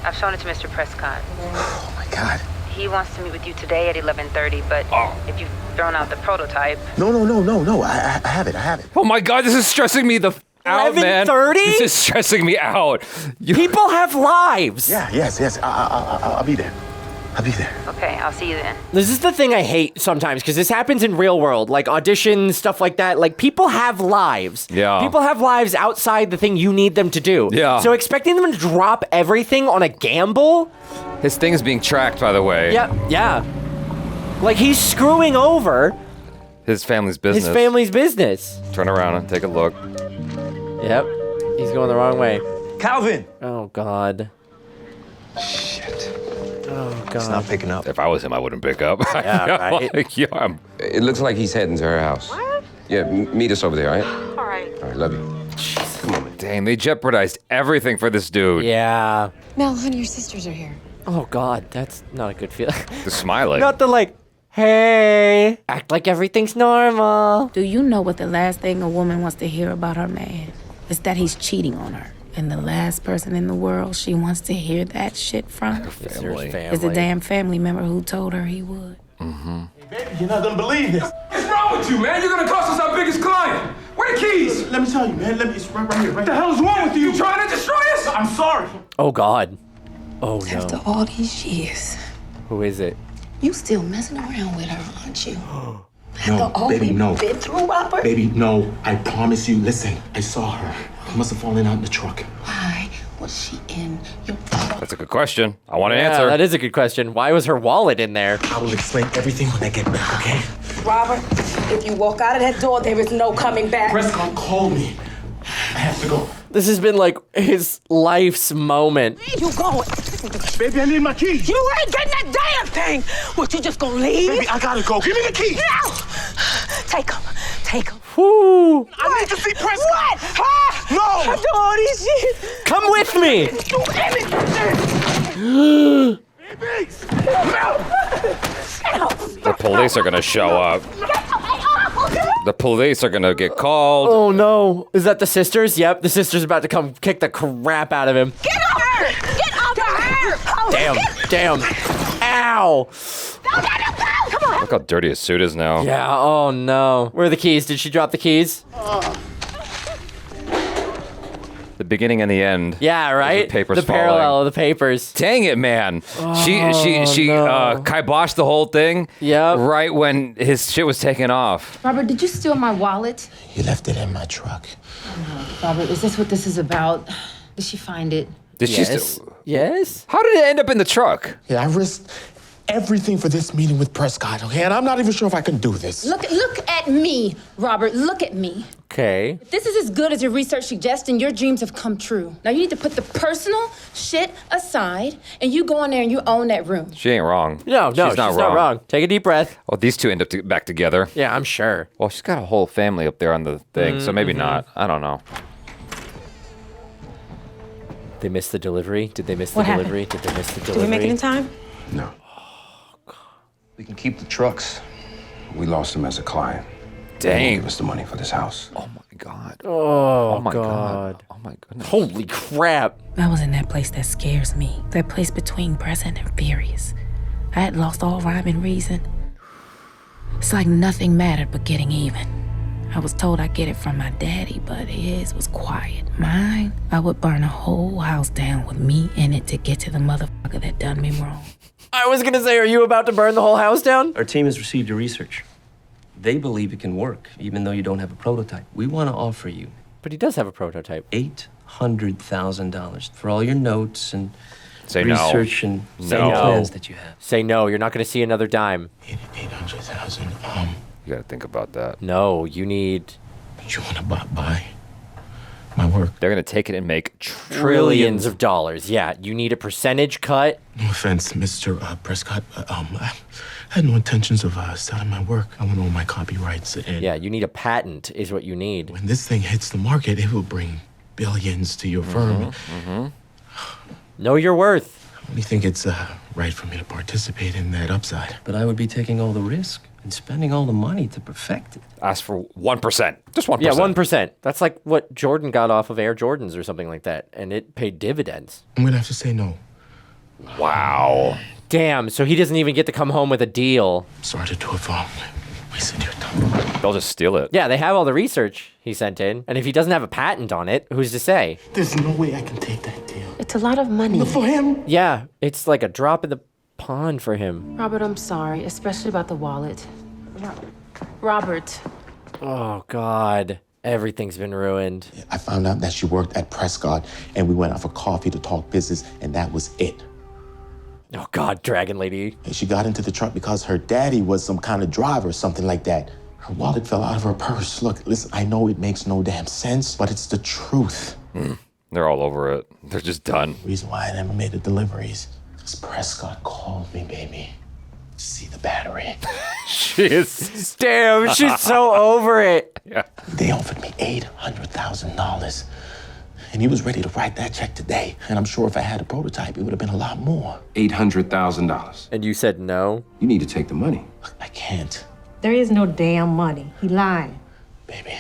I've shown it to Mr. Prescott. Oh my God. He wants to meet with you today at 11:30, but if you've thrown out the prototype... No. I have it. Oh my God, this is stressing me the out, man. 11:30? This is stressing me out. People have lives. Yeah, yes. I'll be there. I'll be there. Okay, I'll see you then. This is the thing I hate sometimes, because this happens in real world, like auditions, stuff like that. Like, people have lives. Yeah. People have lives outside the thing you need them to do. Yeah. So expecting them to drop everything on a gamble? His thing is being tracked, by the way. Yeah. Like, he's screwing over His family's business. his family's business. Turn around and take a look. Yep. He's going the wrong way. Calvin! Oh, God. Shit. Oh, God. It's not picking up. If I was him, I wouldn't pick up. Yeah, right? It looks like he's heading to her house. What? Yeah, meet us over there, all right? All right. All right, love you. Come on, man. Dang, they jeopardized everything for this dude. Yeah. Mel, honey, your sisters are here. Oh, God. That's not a good feeling. The smiling. Not the, like, hey, act like everything's normal. Do you know what the last thing a woman wants to hear about her man? It's that he's cheating on her. And the last person in the world she wants to hear that shit from is the damn family member who told her he would. Mm-hmm. Baby, you're not gonna believe this. What's wrong with you, man? You're gonna cost us our biggest client. Where the keys? Let me tell you, man. It's right here. What the hell is wrong with you? You trying to destroy us? I'm sorry. Oh, God. Oh, After no. all these years, Who is it? you still messing around with her, aren't you? No, baby, no. Been through, Robert? Baby, no. I promise you. Listen, I saw her. I must have fallen out in the truck. Why was she in your That's a good question. I want to Yeah, answer. that is a good question. Why was her wallet in there? I will explain everything when I get back, okay? Robert, if you walk out of that door, there is no coming back. Prescott called me. I have to go. This has been like his life's moment. Where you going? Baby, I need my keys. You ain't getting that damn thing. What, you just gonna leave? Baby, I gotta go. Give me the keys. No! Take them. Take them. Whoo! I need to see Prescott. What? Huh? No! After all these years. Come with me! Do anything. The police are gonna show up. The police are gonna get called. Oh, no. Is that the sisters? Yep, the sister's about to come kick the crap out of him. Get off her! Get off her! Oh, Damn. Ow! Come on. Look how dirty his suit is now. Yeah, oh, no. Where are the keys? Did she drop the keys? The beginning and the end. Yeah, right? The papers the parallel falling. of the papers. Dang it, man. Oh, she no. kiboshed the whole thing. Yep. Right when his shit was taken off. Robert, did you steal my wallet? You left it in my truck. Robert, is this what this is about? Did she find it? Did she Yes? How did it end up in the truck? Yeah, I risked everything for this meeting with Prescott, okay? And I'm not even sure if I can do this. Look at me, Robert. Look at me. Okay. If this is as good as your research suggests, then your dreams have come true. Now you need to put the personal shit aside, and you go in there and you own that room. She ain't wrong. No, she's not wrong. Take a deep breath. Oh, these two end up back together. Yeah, I'm sure. Well, she's got a whole family up there on the thing, so maybe not. I don't know. They missed the delivery? Did they miss the What delivery? happened? Did they miss the Did delivery? we make it in time? No. We can keep the trucks. We lost him as a client. Dang. They won't give us the money for this house. Oh my God. Oh, my God. Oh my goodness. Holy crap. I was in that place that scares me. That place between present and furious. I had lost all rhyme and reason. It's like nothing mattered but getting even. I was told I'd get it from my daddy, but his was quiet. Mine, I would burn a whole house down with me in it to get to the motherfucker that done me wrong. I was gonna say, are you about to burn the whole house down? Our team has received your research. They believe it can work, even though you don't have a prototype. We want to offer you But he does have a prototype. $800,000 for all your notes and Say no. research and No. plans that you have. Say no, you're not gonna see another dime. 800,000. You gotta think about that. No, you need... You want to buy my work? They're gonna take it and make trillions of dollars. Yeah, you need a percentage cut. No offense, Mr. Prescott. I had no intentions of selling my work. I want all my copyrights. And Yeah, you need a patent is what you need. when this thing hits the market, it will bring billions to your firm. Know your worth. I only think it's right for me to participate in that upside. But I would be taking all the risk and spending all the money to perfect it. Ask for 1%. Just 1%. Yeah, 1%. That's like what Jordan got off of Air Jordans or something like that, and it paid dividends. I'm gonna have to say no. Wow. Damn, so he doesn't even get to come home with a deal. Sorry to have wasted your time. They'll just steal it. Yeah, they have all the research he sent in, and if he doesn't have a patent on it, who's to say? There's no way I can take that deal. It's a lot of money. For him? Yeah, it's like a drop in the pond for him. Robert, I'm sorry, especially about the wallet. Robert. Oh, God. Everything's been ruined. I found out that she worked at Prescott, and we went out for coffee to talk business, and that was it. Oh, God, Dragon Lady. And she got into the truck because her daddy was some kind of driver or something like that. Her wallet fell out of her purse. Look, listen, I know it makes no damn sense, but it's the truth. They're all over it. They're just done. Reason why I never made the deliveries is Prescott called me, baby, to see the battery. She is. Damn, she's so over it. Yeah. They offered me $800,000. And he was ready to write that check today. And I'm sure if I had a prototype, it would have been a lot more. $800,000. And you said no? You need to take the money. I can't. There is no damn money. He lying. Baby.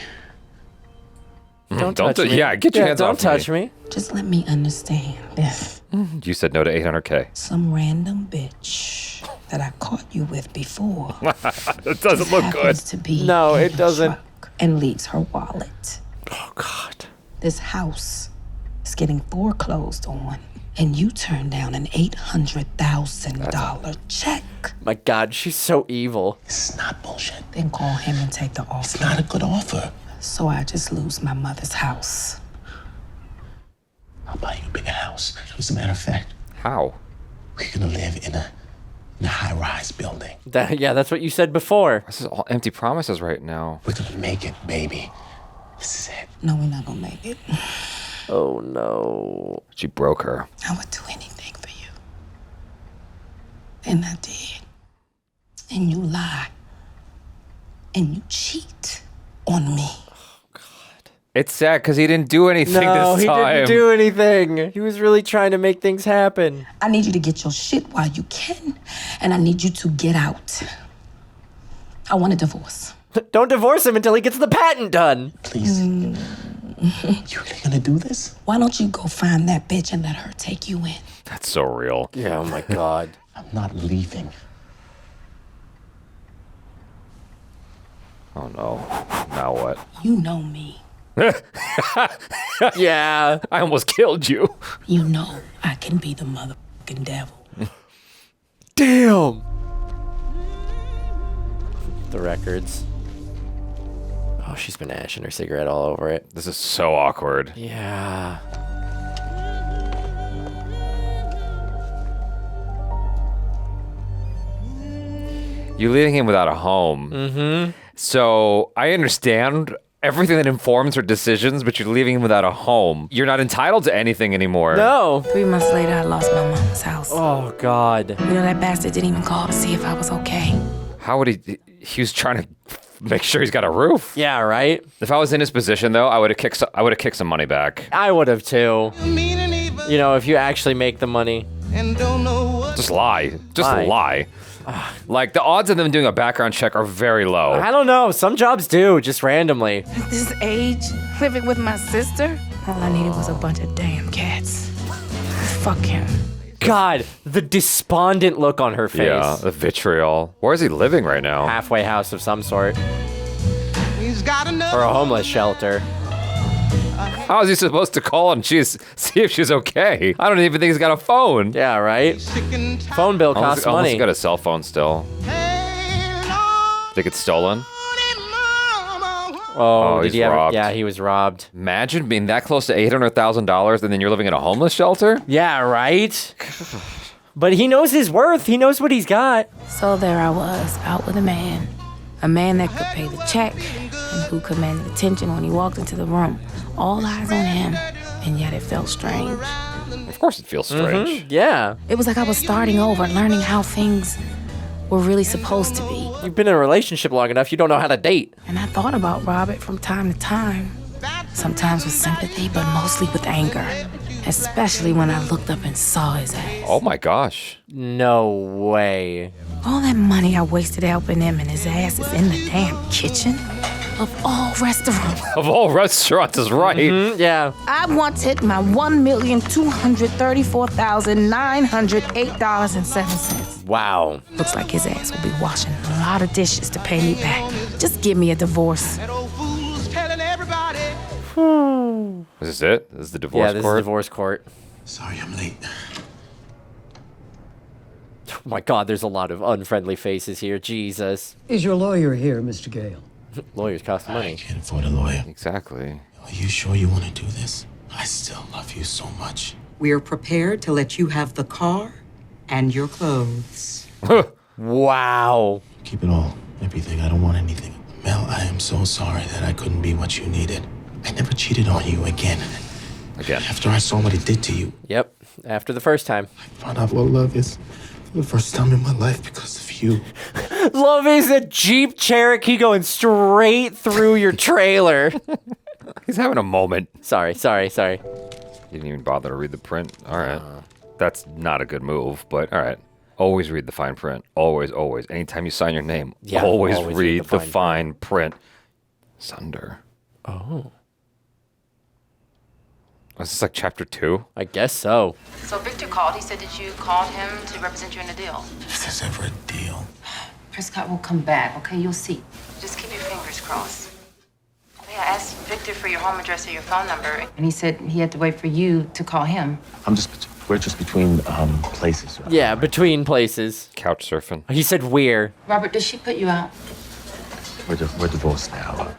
Don't touch me. Yeah, get your hands don't off touch me. me. Just let me understand this. You said no to 800K. Some random bitch that I caught you with before. It doesn't look good. happens to be No, in it her doesn't. truck and leaves her wallet. Oh, God. This house is getting foreclosed on, and you turned down an $800,000 check. My God, she's so evil. This is not bullshit. Then call him and take the offer. It's not a good offer. So I just lose my mother's house. I'll buy you a bigger house. As a matter of fact, How? we're gonna live in a high-rise building. Yeah, that's what you said before. This is all empty promises right now. We're gonna make it, baby. This is it. No, we're not gonna make it. Oh, no. She broke her. I would do anything for you. And I did. And you lie. And you cheat on me. It's sad because he didn't do anything No, this he time. didn't do anything. He was really trying to make things happen. I need you to get your shit while you can, and I need you to get out. I want a divorce. Don't divorce him until he gets the patent done. Please. You really gonna do this? Why don't you go find that bitch and let her take you in? That's so real. Yeah, oh my God. I'm not leaving. Oh no. Now what? You know me. Yeah. I almost killed you. You know I can be the motherfucking devil. Damn. The records. Oh, she's been ashing her cigarette all over it. This is so awkward. Yeah. You're leaving him without a home. Mm-hmm. So I understand everything that informs her decisions, but you're leaving him without a home. You're not entitled to anything anymore. No. 3 months later, I lost my mama's house. Oh, God. You know, that bastard didn't even call to see if I was okay. How would he? He was trying to make sure he's got a roof. Yeah, right? If I was in his position, though, I would have kicked some money back. I would have, too. You know, if you actually make the money. Just lie. Just lie. Like, the odds of them doing a background check are very low. I don't know. Some jobs do, just randomly. At this age, living with my sister, all I needed was a bunch of damn cats. Fuck him. God, the despondent look on her face. Yeah, the vitriol. Where is he living right now? Halfway house of some sort. Or a homeless shelter. How is he supposed to call and see if she's okay? I don't even think he's got a phone. Yeah, right? Phone bill costs money. Unless he's got a cell phone still. Think it's stolen? Oh, did he's robbed. Yeah, he was robbed. Imagine being that close to $800,000 and then you're living in a homeless shelter? Yeah, right? But he knows his worth. He knows what he's got. So there I was, out with a man. A man that could pay the check and who commanded attention when he walked into the room. All eyes on him, and yet it felt strange. Of course it feels strange. Yeah. It was like I was starting over, learning how things were really supposed to be. You've been in a relationship long enough, you don't know how to date. And I thought about Robert from time to time. Sometimes with sympathy, but mostly with anger. Especially when I looked up and saw his ass. Oh my gosh. No way. All that money I wasted helping him, and his ass is in the damn kitchen of all restaurants. Of all restaurants is right. Yeah. I wanted my $1,234,908.07. Wow. Looks like his ass will be washing a lot of dishes to pay me back. Just give me a divorce. Is this it? This is the divorce court? Yeah, this is divorce court. Sorry, I'm late. Oh my God, there's a lot of unfriendly faces here. Jesus. Is your lawyer here, Mr. Gale? Lawyers cost money. I can't afford a lawyer. Exactly. Are you sure you want to do this? I still love you so much. We are prepared to let you have the car and your clothes. Wow. Keep it all. Everything. I don't want anything. Mel, I am so sorry that I couldn't be what you needed. I never cheated on you again. Again. After I saw what it did to you. Yep. After the first time. I found out what love is for the first time in my life because of you. Love is a Jeep Cherokee going straight through your trailer. He's having a moment. Sorry. You didn't even bother to read the print. All right. That's not a good move, but all right. Always read the fine print. Always. Anytime you sign your name, always read the fine print. Sunder. Oh. Is this like chapter 2? I guess so. So Victor called. He said that you called him to represent you in a deal. Is this ever a deal? Prescott will come back, okay? You'll see. Just keep your fingers crossed. Okay, I asked Victor for your home address or your phone number, and he said he had to wait for you to call him. We're just between places. Yeah, between places. Couch surfing. He said we're. Robert, did she put you out? We're divorced now.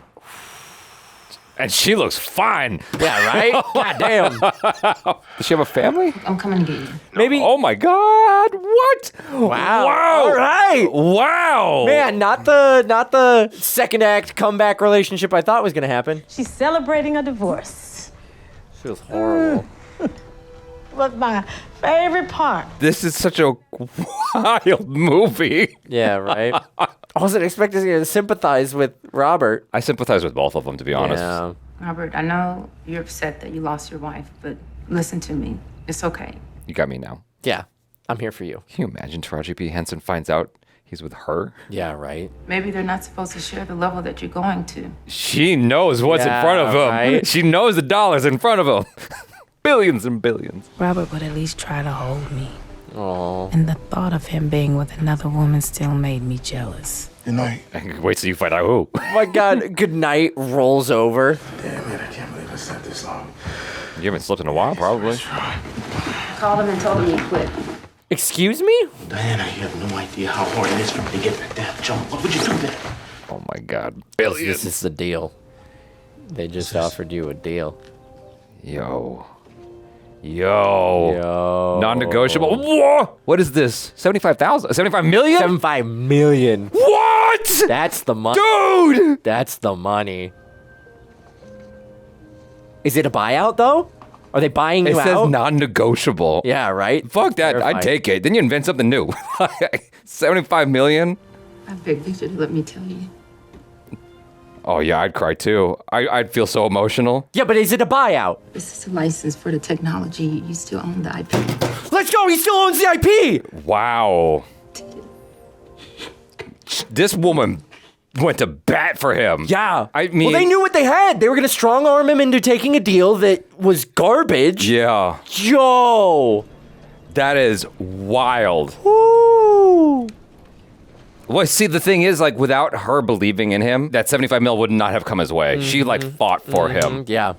And she looks fine. Yeah, right? God damn. Does she have a family? I'm coming to get you. Maybe. Oh my God. What? Wow. All right. Wow. Man, not the second act comeback relationship I thought was going to happen. She's celebrating a divorce. Feels horrible. But my favorite part. This is such a wild movie. Yeah, right? I wasn't expecting to sympathize with Robert. I sympathize with both of them, to be honest. Yeah. Robert, I know you're upset that you lost your wife, but listen to me. It's okay. You got me now. Yeah, I'm here for you. Can you imagine Taraji P. Henson finds out he's with her? Yeah, right. Maybe they're not supposed to share the level that you're going to. She knows what's in front of him. Right? She knows the dollars in front of him. Billions and billions. Robert would at least try to hold me. Oh. And the thought of him being with another woman still made me jealous. Good night. Wait till you find out who. Oh my God, good night rolls over. Damn it, I can't believe I slept this long. You haven't slept in a while, probably. Called him and told him you quit. Excuse me? Diana, you have no idea how hard it is for me to get that damn jump. What would you do then? Oh my God. Billions. This is the deal. They just offered you a deal. Yo. Non-negotiable. Whoa! What is this? 75,000? 75 million? 75 million. What? That's the money. Dude! That's the money. Is it a buyout, though? Are they buying you out? It says out? non-negotiable. Yeah, right? Fuck that. Terrifying. I'd take it. Then you invent something new. 75 million? I begged Victor to let me tell you. Oh, yeah, I'd cry too. I'd feel so emotional. Yeah, but is it a buyout? This is a license for the technology. You still own the IP. Let's go! He still owns the IP! Wow. This woman went to bat for him. Yeah. I mean... Well, they knew what they had. They were going to strong arm him into taking a deal that was garbage. Yeah. Yo! That is wild. Woo! Well, see, the thing is, like, without her believing in him, that 75 mil would not have come his way. She, like, fought for him. Yeah.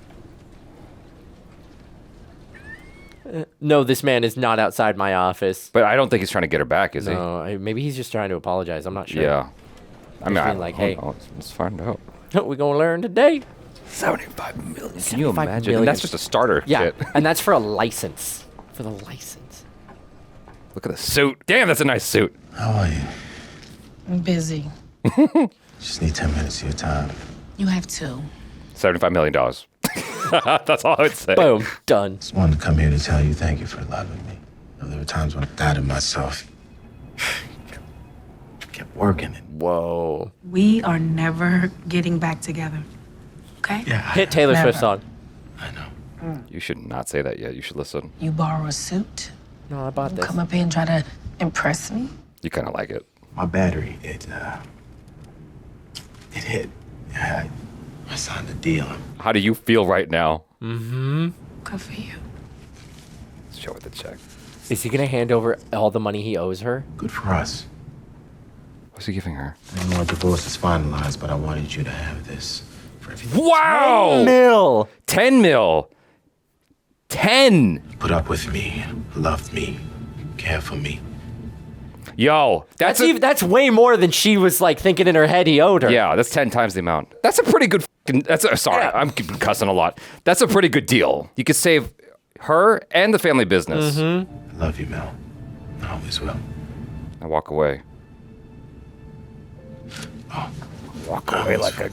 No, this man is not outside my office. But I don't think he's trying to get her back, is he? No, maybe he's just trying to apologize. I'm not sure. Yeah. I mean, like, hey, let's find out. We're going to learn today. 75 million. Can 75 you imagine? million. And that's just a starter Yeah, kit. and that's for a license. For the license. Look at the suit. Damn, that's a nice suit. How are you? I'm busy. Just need 10 minutes of your time. You have 2. $75 million. That's all I would say. Boom. Done. Just wanted to come here to tell you thank you for loving me. You know, there were times when I doubted myself. Kept working it. Whoa. We are never getting back together. Okay? Yeah. Hit Taylor Swift song. I know. You should not say that yet. You should listen. You borrow a suit. No, I bought this. Come up here and try to impress me. You kind of like it. My battery, it hit. Yeah, I signed a deal. How do you feel right now? Mm-hmm. Good for you. Show her the check. Is he going to hand over all the money he owes her? Good for us. What's he giving her? I know our divorce is finalized, but I wanted you to have this for everything. Wow! 10 mil! 10 mil. 10. Put up with me, loved me, care for me. Yo, that's way more than she was like thinking in her head he owed her. Yeah, that's 10 times the amount. That's a pretty good. Sorry, I'm cussing a lot. That's a pretty good deal. You could save her and the family business. I love you, Mel. I always will. I walk away. Oh, walk away like a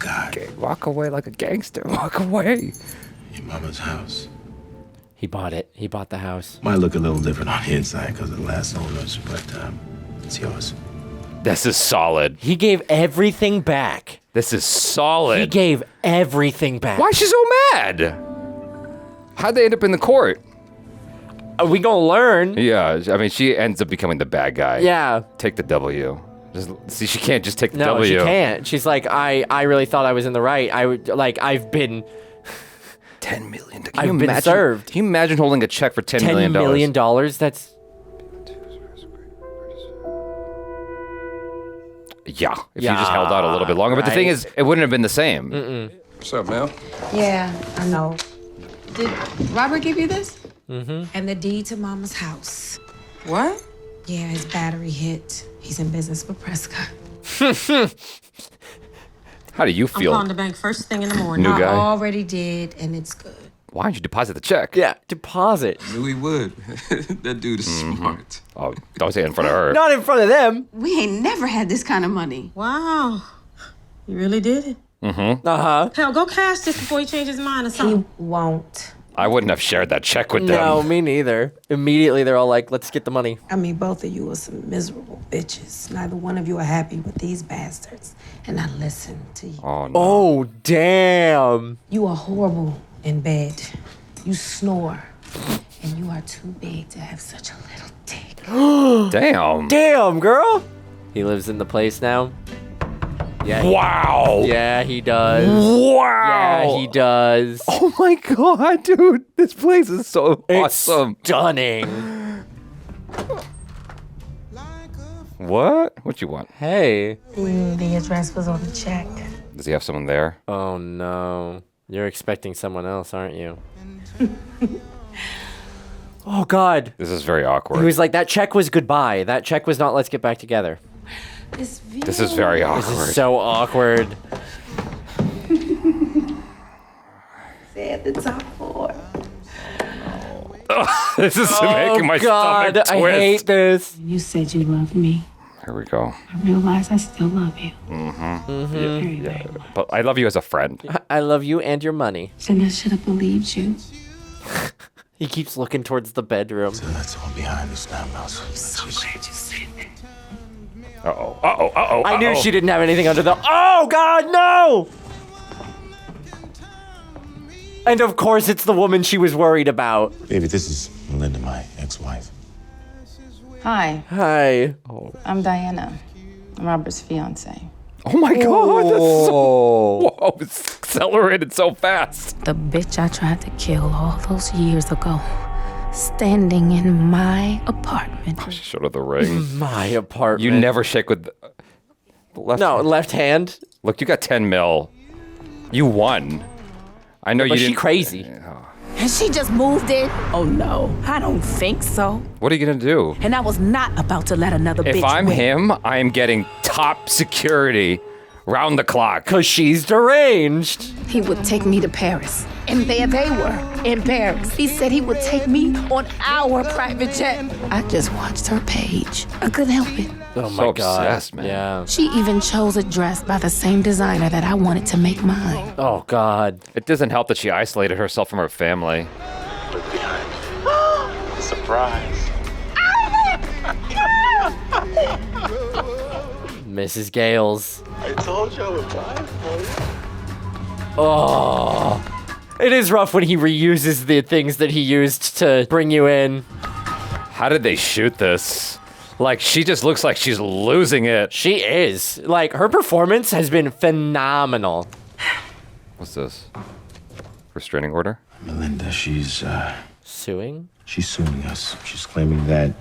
walk away like a gangster. Walk away. Your mama's house. He bought it. He bought the house. Might look a little different on the inside because of the last owners, but it's yours. This is solid. He gave everything back. This is solid. He gave everything back. Why is she so mad? How'd they end up in the court? Are we gonna learn? Yeah, I mean, she ends up becoming the bad guy. Yeah. Take the W. Just, see, she can't just take the No, W. she can't. She's like, I really thought I was in the right. I've been 10 million. I've been served. Can you imagine holding a check for $10 million? $10 million? That's... Yeah, if you just held out a little bit longer. But the thing is, it wouldn't have been the same. What's up, Mel? Yeah, I know. Did Robert give you this? And the deed to Mama's house. What? Yeah, his battery hit. He's in business with Prescott. How do you I'm feel? calling the bank first thing in the morning. New guy? I already did, and it's good. Why did you deposit the check? Yeah, deposit. Knew he would. That dude is smart. Oh, don't say it in front of her. Not in front of them. We ain't never had this kind of money. Wow. You really did it. Uh-huh. Hell, go cash this before he changes his mind or something. He won't. I wouldn't have shared that check with them. No, me neither. Immediately, they're all like, let's get the money. I mean, both of you are some miserable bitches. Neither one of you are happy with these bastards. And I listen to you. Oh, no. Oh, damn. You are horrible in bed. You snore. And you are too big to have such a little dick. Damn. Damn, girl. He lives in the place now. Yeah. Wow. Yeah, he does. Wow. Yeah, he does. Oh my god, dude. This place is so awesome. Stunning. What? What you want? Hey. The address was on the check. Does he have someone there? Oh, no. You're expecting someone else, aren't you? Oh, God. This is very awkward. He was like, that check was goodbye. That check was not let's get back together. This is very awkward. This is so awkward. Say at the top 4. This is making my God, stomach twist. I hate this. You said you loved me. Here we go. I realize I still love you. Yeah. But I love you as a friend. I love you and your money. Then I should have believed you. He keeps looking towards the bedroom. So that's all behind us now, Mel. I'm so glad you said that. Uh-oh. Uh-oh. Uh-oh. I knew she didn't have anything under the... Oh, God, no! And of course, it's the woman she was worried about. Baby, this is Melinda, my ex-wife. Hi. Hi. I'm Diana. I'm Robert's fiance. Oh my God, that's so... Whoa, it's accelerated so fast. The bitch I tried to kill all those years ago, standing in my apartment. She showed her the ring. My apartment. You never shake with the left hand. Left hand. Look, you got 10 mil. You won. I know you didn't... she crazy. And she just moved in? Oh no, I don't think so. What are you gonna do? And I was not about to let another bitch If I'm win. him, I am getting top security round the clock. Cause she's deranged. He would take me to Paris. And there they were, in Paris. He said he would take me on our private jet. I just watched her page. I couldn't help it. Oh my So God. obsessed, man. Yeah. She even chose a dress by the same designer that I wanted to make mine. Oh God. It doesn't help that she isolated herself from her family. Look behind. Surprise. Mrs. Gales. I told you I would buy it for you. Oh. It is rough when he reuses the things that he used to bring you in. How did they shoot this? Like, she just looks like she's losing it. She is. Like, her performance has been phenomenal. What's this? Restraining order? Melinda, she's Suing? she's suing us. She's claiming that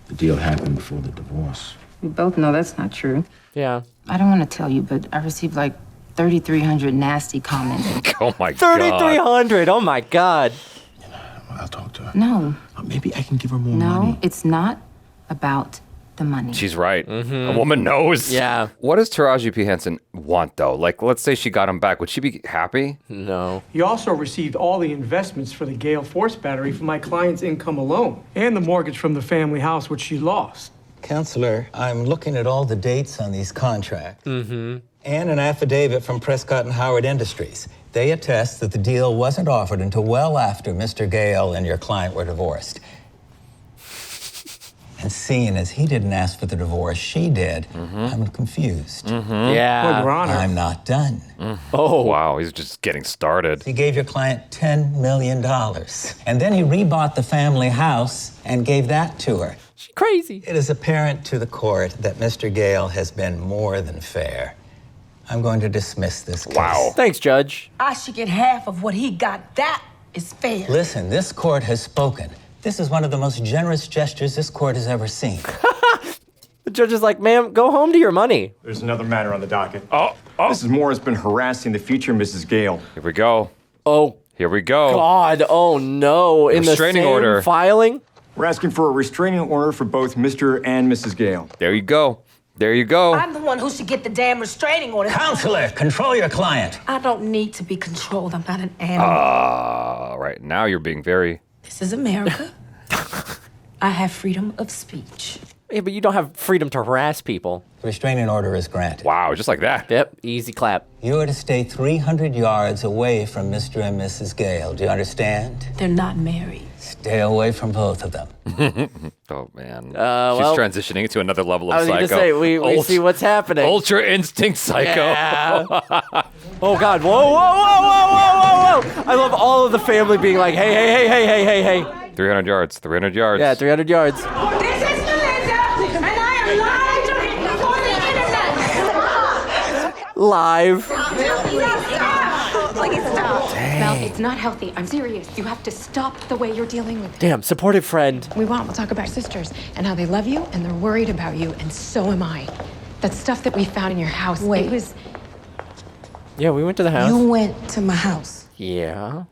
the deal happened before the divorce. We both know that's not true. Yeah. I don't want to tell you, but I received like 3,300 nasty comments. Oh my God. 3,300. Oh my God. I'll talk to her. No. Maybe I can give her more No, money. it's not about the money. She's right. A woman knows. Yeah. What does Taraji P. Henson want, though? Like, let's say she got him back. Would she be happy? No. He also received all the investments for the Gale Force battery from my client's income alone, and the mortgage from the family house, which she lost. Counselor, I'm looking at all the dates on these contracts. And an affidavit from Prescott and Howard Industries. They attest that the deal wasn't offered until well after Mr. Gale and your client were divorced. And seeing as he didn't ask for the divorce, she did, I'm confused. Yeah. Well, Your Honor. I'm not done. Oh, wow. He's just getting started. He gave your client $10 million. And then he rebought the family house and gave that to her. She's crazy. It is apparent to the court that Mr. Gale has been more than fair. I'm going to dismiss this case. Wow. Thanks, Judge. I should get half of what he got. That is fair. Listen, this court has spoken. This is one of the most generous gestures this court has ever seen. The judge is like, ma'am, go home to your money. There's another matter on the docket. Oh. Mrs. Moore has been harassing the future Mrs. Gale. Here we go. Oh. Here we go. God, oh no. In the Restraining same order. filing? We're asking for a restraining order for both Mr. and Mrs. Gale. There you go. There you go. I'm the one who should get the damn restraining order. Counselor, control your client. I don't need to be controlled. I'm not an animal. Right. Now you're being very... This is America. I have freedom of speech. Yeah, but you don't have freedom to harass people. Restraining order is granted. Wow, just like that. Yep, easy clap. You are to stay 300 yards away from Mr. and Mrs. Gale. Do you understand? They're not married. Stay away from both of them. Oh, man. well, She's transitioning to another level of I was psycho. going to say, we see what's happening. Ultra instinct psycho. Yeah. Oh, God. Whoa, whoa, whoa, whoa, whoa, whoa, whoa. I love all of the family being like, hey, hey, hey, hey, hey, hey, hey. 300 yards. 300 yards. Yeah, 300 yards. This is Melinda, and I am live for the internet. Live. Please stop. Mel, it's not healthy. I'm serious. You have to stop the way you're dealing with it. Damn, supportive friend. We'll talk about sisters and how they love you and they're worried about you, and so am I. That stuff that we found in your house, Wait. it was... Yeah, we went to the house. You went to my house. Yeah.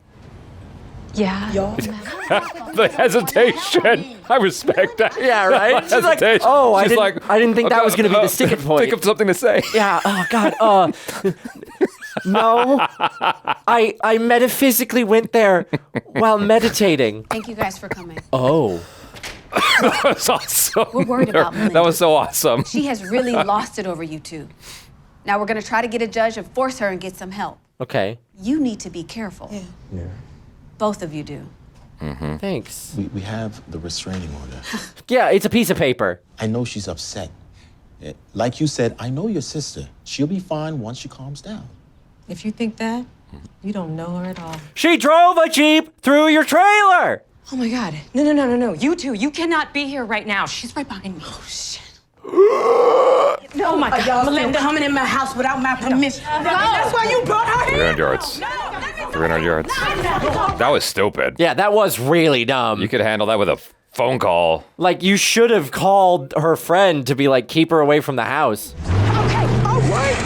Yeah. Y'all. The hesitation. I respect that. Yeah, right? She's like, Hesitation. oh, She's I didn't think that was going to be the sticking point. Think of something to say. Yeah, oh, God, no. I metaphysically went there while meditating. Thank you guys for coming. Oh. That was awesome. We're worried about Melinda. That was so awesome. She has really lost it over you two. Now we're going to try to get a judge and force her and get some help. Okay. You need to be careful. Yeah. Both of you do. Thanks. We have the restraining order. Yeah, it's a piece of paper. I know she's upset. Like you said, I know your sister. She'll be fine once she calms down. If you think that, You don't know her at all. She drove a Jeep through your trailer! Oh my God. No. You two, you cannot be here right now. She's right behind me. Oh, shit. Oh my God, Melinda coming in my house without my permission. That's why you brought her here. 300 yards. 300 yards. That was stupid. Yeah, that was really dumb. You could handle that with a phone call. Like, you should have called her friend to be like, keep her away from the house. Okay, all right.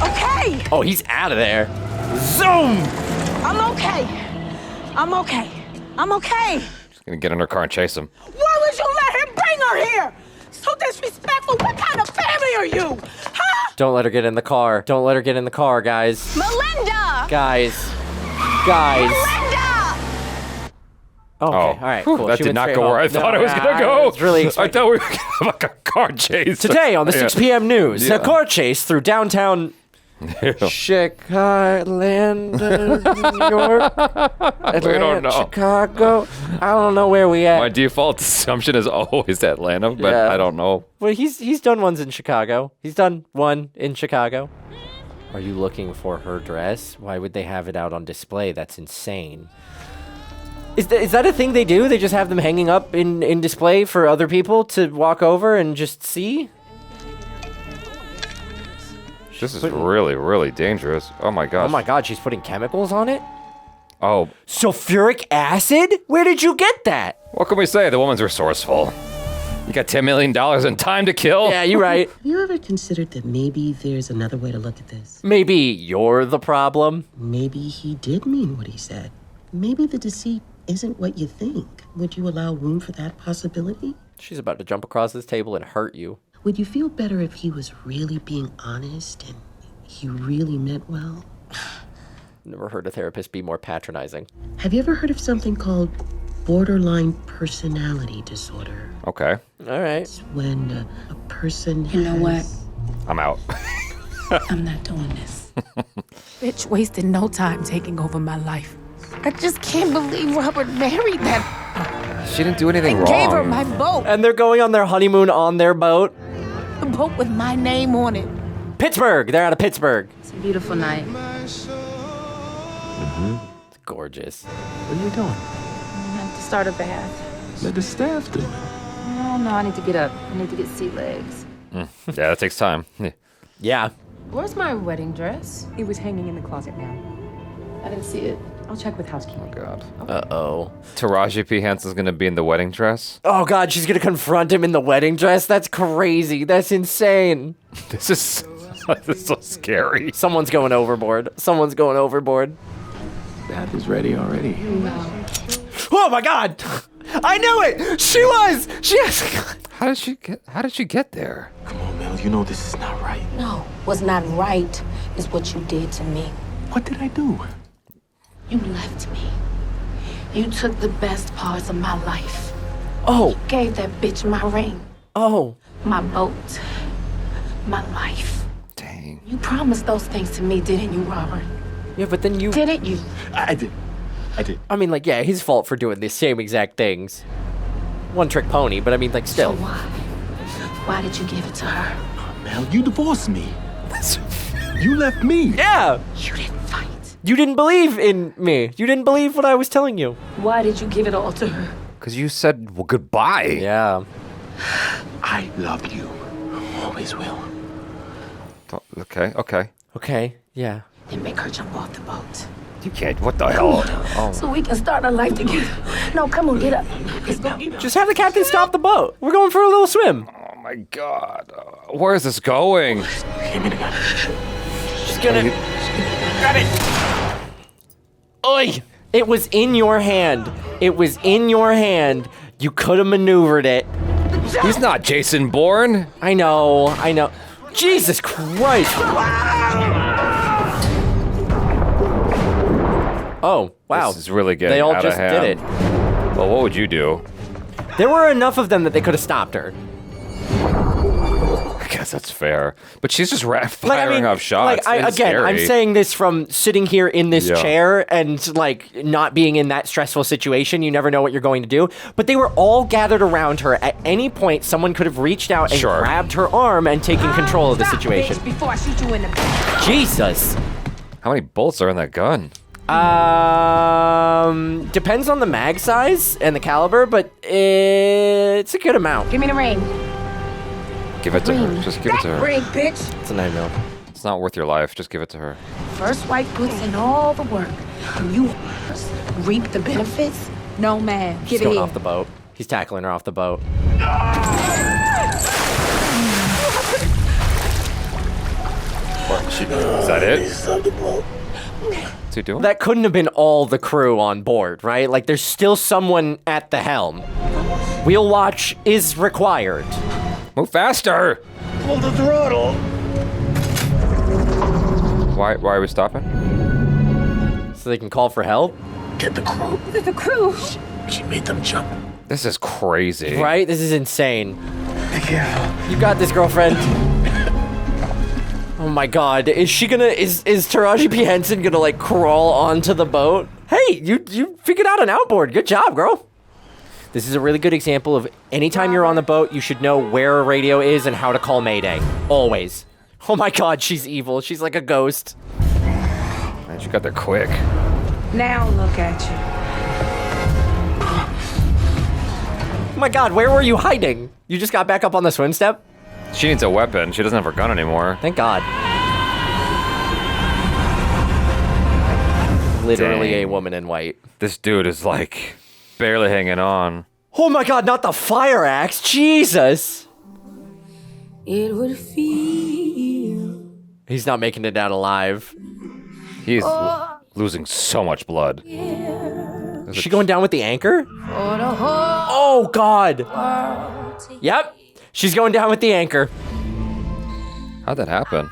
Okay. Oh, he's out of there. Zoom! I'm okay. I'm okay. I'm okay. She's gonna get in her car and chase him. Why would you let him bring her here? So disrespectful. What kind of family are you? Huh? Don't let her get in the car. Don't let her get in the car, guys. Melinda! Guys. Melinda! Oh, okay. All right, cool. That She did went not straight go where I home. thought No, it was gonna go. It's really I thought we were gonna have like a car chase. Today on the 6 p.m. news, Yeah. a car chase through downtown Chicago, New York, Atlanta, Chicago. I don't know where we at. My default assumption is always Atlanta, but Yeah. I don't know. Well, he's done ones in Chicago. He's done one in Chicago. Are you looking for her dress? Why would they have it out on display? That's insane. Is that a thing they do? They just have them hanging up in display for other people to walk over and just see? This is really, really dangerous. Oh my gosh. Oh my God, she's putting chemicals on it? Oh. Sulfuric acid? Where did you get that? What can we say? The woman's resourceful. You got $10 million and time to kill? Yeah, you're right. Have you ever considered that maybe there's another way to look at this? Maybe you're the problem? Maybe he did mean what he said. Maybe the deceit isn't what you think. Would you allow room for that possibility? She's about to jump across this table and hurt you. Would you feel better if he was really being honest and he really meant well? Never heard a therapist be more patronizing. Have you ever heard of something called borderline personality disorder? Okay. All right. It's when a person You know what? I'm out. I'm not doing this. Bitch wasted no time taking over my life. I just can't believe Robert married that. She didn't do anything wrong. Gave her my boat. And they're going on their honeymoon on their boat. A boat with my name on it. Pittsburgh. They're out of Pittsburgh. It's a beautiful night. It's gorgeous. What are you doing? I have to start a bath. Let the staff do it. No, I need to get up. I need to get sea legs. Yeah, that takes time. Yeah. Where's my wedding dress? It was hanging in the closet now. I didn't see it. I'll check with housekeeping. Oh, God. Uh-oh. Taraji P. Henson's gonna be in the wedding dress. Oh, God, she's going to confront him in the wedding dress? That's crazy. That's insane. This is so scary. Someone's going overboard. Someone's going overboard. Bath is ready already. Oh, my God. I knew it. She was. How did she get there? Come on, Mel. You know this is not right. No, what's not right is what you did to me. What did I do? You left me. You took the best parts of my life. Oh. You gave that bitch my ring. Oh. My boat. My life. Dang. You promised those things to me, didn't you, Robert? Yeah, but then you... Didn't you? I did. I mean, like, yeah, his fault for doing the same exact things. One trick pony, but I mean, like, still. So why? Why did you give it to her? Mel, you divorced me. You left me. Yeah. You didn't fight. You didn't believe in me. You didn't believe what I was telling you. Why did you give it all to her? Because you said goodbye. Yeah. I love you. Always will. Okay. Okay, yeah. Then make her jump off the boat. You can't. What the hell? Oh. So we can start our life together. No, come on, get up. Let's go. Just have the captain stop the boat. We're going for a little swim. Oh my God. Where is this going? Give me the gun. She's gonna... Grab it. Oi! It was in your hand. It was in your hand. You could have maneuvered it. He's not Jason Bourne. I know. Jesus Christ. Oh, wow. This is really getting They all out just of hand. did it. Well, what would you do? There were enough of them that they could have stopped her. I guess that's fair. But she's just firing off shots. It's Again, scary. I'm saying this from sitting here in this Yeah. chair and like not being in that stressful situation. You never know what you're going to do. But they were all gathered around her. At any point, someone could have reached out and grabbed her arm and taken control of the situation. Before I shoot you in the back. Jesus. How many bullets are in that gun? Depends on the mag size and the caliber, but it's a good amount. Give me the ring. Give it to her. Just give it to her. Ring, bitch. It's a 9mm. It's not worth your life. Just give it to her. First wife puts in all the work, and you reap the benefits? No, man. He's going off the boat. He's tackling her off the boat. Is that it? What's he doing? That couldn't have been all the crew on board, right? Like, there's still someone at the helm. Wheel watch is required. Move faster! Pull the throttle. Why are we stopping? So they can call for help? Get the crew. The crew. She made them jump. This is crazy. Right? This is insane. Be careful. You got this, girlfriend. Oh my god. Is Taraji P. Henson gonna, like, crawl onto the boat? Hey, you figured out an outboard. Good job, girl. This is a really good example of anytime you're on the boat, you should know where a radio is and how to call Mayday. Always. Oh my god, she's evil. She's like a ghost. Man, she got there quick. Now look at you. Oh my god, where were you hiding? You just got back up on the swim step? She needs a weapon. She doesn't have her gun anymore. Thank god. Literally Dang. a woman in white. This dude is like barely hanging on. Oh my god, not the fire axe. Jesus. It would feel. He's not making it out alive. He's losing so much blood. Is she going down with the anchor? Oh god. Yep. She's going down with the anchor. How'd that happen?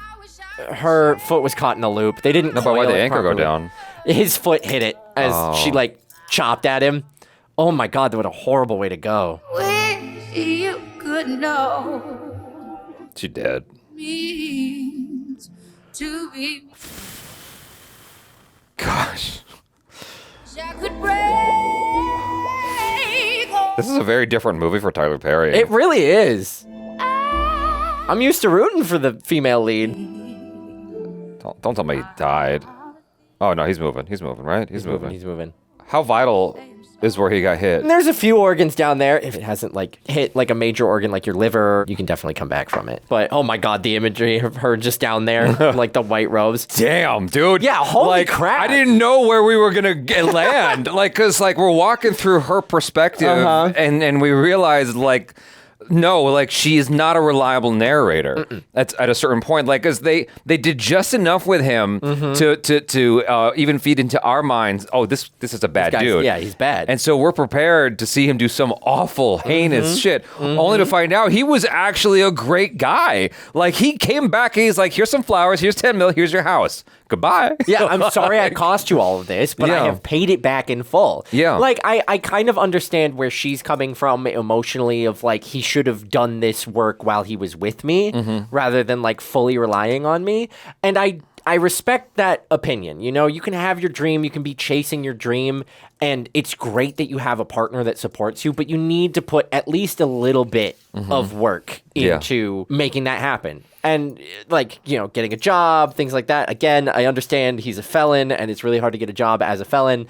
Her foot was caught in a loop. They didn't. No, but why'd coil the it anchor go properly. down? His foot hit it as she like chopped at him. Oh my god, what a horrible way to go. Wish you could know. She dead. Means to be. Gosh. I could break. This is a very different movie for Tyler Perry. It really is. I'm used to rooting for the female lead. Don't tell me he died. Oh no, he's moving. He's moving, right? He's moving. He's moving. How vital is where he got hit? And there's a few organs down there. If it hasn't like hit like a major organ like your liver, you can definitely come back from it. But oh my god, the imagery of her just down there, like the white robes. Damn, dude. Yeah, holy crap. I didn't know where we were gonna land. Cause we're walking through her perspective, and we realized no, she's not a reliable narrator. That's at a certain point. Cause they did just enough with him to even feed into our minds. Oh, this is a bad dude. Yeah, he's bad. And so we're prepared to see him do some awful, heinous shit, only to find out he was actually a great guy. He came back and he's like, here's some flowers, here's 10 mil, here's your house. Goodbye. Yeah, I'm sorry I cost you all of this, but I have paid it back in full. Yeah. I kind of understand where she's coming from emotionally of he should have done this work while he was with me rather than fully relying on me. And I respect that opinion. You know, you can have your dream, you can be chasing your dream, and it's great that you have a partner that supports you, but you need to put at least a little bit of work into making that happen. And getting a job, things like that. Again, I understand he's a felon and it's really hard to get a job as a felon.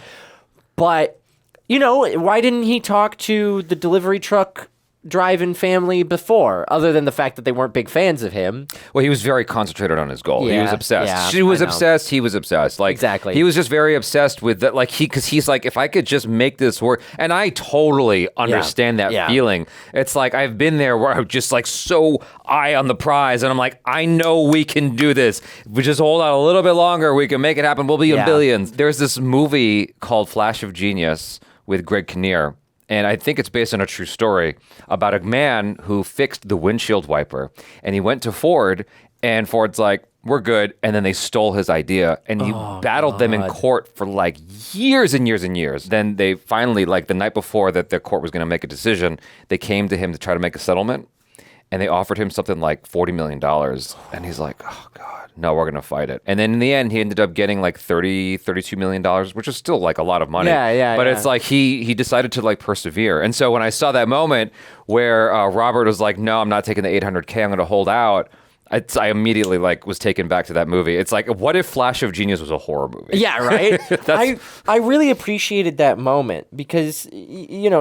But, why didn't he talk to the delivery truck driving family before, other than the fact that they weren't big fans of him? Well, he was very concentrated on his goal. He was obsessed. Yeah, she was obsessed. He was obsessed. Exactly. He was just very obsessed with that. Because he's like, if I could just make this work, and I totally understand that feeling. It's I've been there where I'm just so eye on the prize, and I'm like, I know we can do this. If we just hold out a little bit longer, we can make it happen. We'll be in billions. There's this movie called Flash of Genius with Greg Kinnear. And I think it's based on a true story about a man who fixed the windshield wiper. And he went to Ford, and Ford's like, we're good. And then they stole his idea. And he battled them in court for years and years and years. Then they finally, the night before that the court was going to make a decision, they came to him to try to make a settlement. And they offered him something like $40 million. And he's like, oh, God. No, we're going to fight it. And then in the end, he ended up getting $32 million, which is still a lot of money. But it's he decided to persevere. And so when I saw that moment where Robert was like, no, I'm not taking the $800K, I'm going to hold out, I immediately was taken back to that movie. It's like, what if Flash of Genius was a horror movie? Yeah, right? I really appreciated that moment because,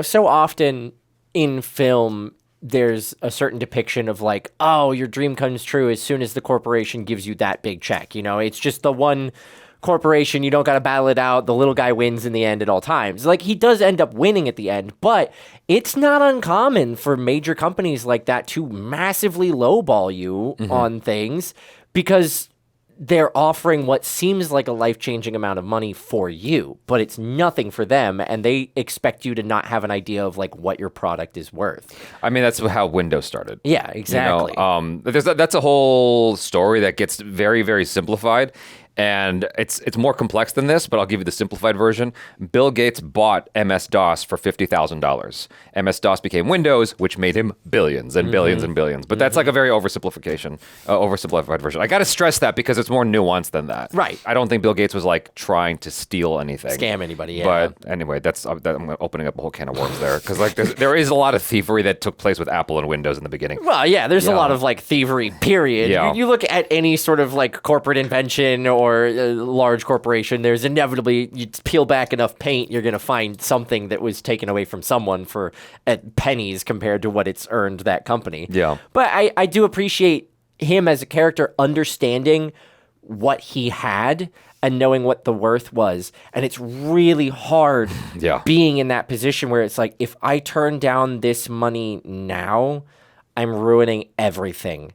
so often in film, there's a certain depiction of oh, your dream comes true as soon as the corporation gives you that big check. It's just the one corporation, you don't got to battle it out. The little guy wins in the end at all times. He does end up winning at the end, but it's not uncommon for major companies like that to massively lowball you on things because they're offering what seems like a life-changing amount of money for you, but it's nothing for them, and they expect you to not have an idea of what your product is worth. I mean, that's how Windows started. Yeah, exactly. That's a whole story that gets very, very simplified. And it's more complex than this, but I'll give you the simplified version. Bill Gates bought MS-DOS for $50,000. MS-DOS became Windows, which made him billions and billions and billions. But that's a very oversimplified version. I got to stress that because it's more nuanced than that. Right. I don't think Bill Gates was trying to steal anything. Scam anybody, yeah. But anyway, I'm opening up a whole can of worms there. Because there is a lot of thievery that took place with Apple and Windows in the beginning. Well, yeah, there's a lot of thievery, period. Yeah. You look at any sort of corporate invention or a large corporation, there's inevitably, you peel back enough paint, you're going to find something that was taken away from someone for pennies compared to what it's earned that company. Yeah. But I do appreciate him as a character understanding what he had and knowing what the worth was. And it's really hard being in that position where it's if I turn down this money now, I'm ruining everything.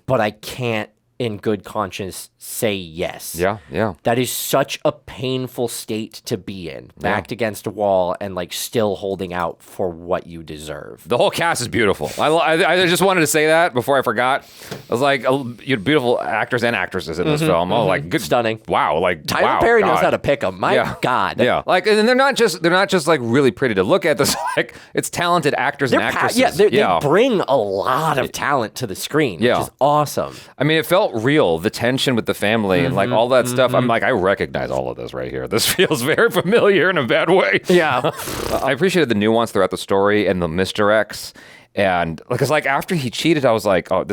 But I can't in good conscience say yes. Yeah. That is such a painful state to be in, backed against a wall and still holding out for what you deserve. The whole cast is beautiful. I just wanted to say that before I forgot. I was you had beautiful actors and actresses in this film. Oh, good, stunning. Wow, Tyler Perry knows how to pick them. My God. Yeah, and they're not just really pretty to look at. This it's talented actors and actresses. They bring a lot of talent to the screen, which is awesome. I mean, it felt real. The tension with the family and all that stuff. I'm I recognize all of this right here. This feels very familiar in a bad way. Yeah. I appreciated the nuance throughout the story and the misdirects. And because after he cheated, I was like, oh,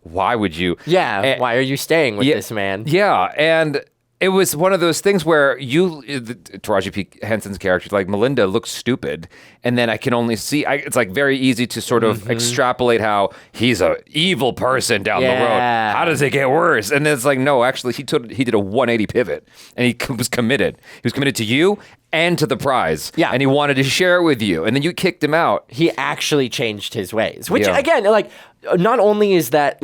why would you? Yeah. Why are you staying with this man? Yeah. And it was one of those things where Taraji P. Henson's character, Melinda, looks stupid. And then I can only see, it's very easy to sort of extrapolate how he's an evil person down the road. How does it get worse? And then it's no, actually, he did a 180 pivot and he was committed. He was committed to you and to the prize. Yeah. And he wanted to share it with you. And then you kicked him out. He actually changed his ways, which again, not only is that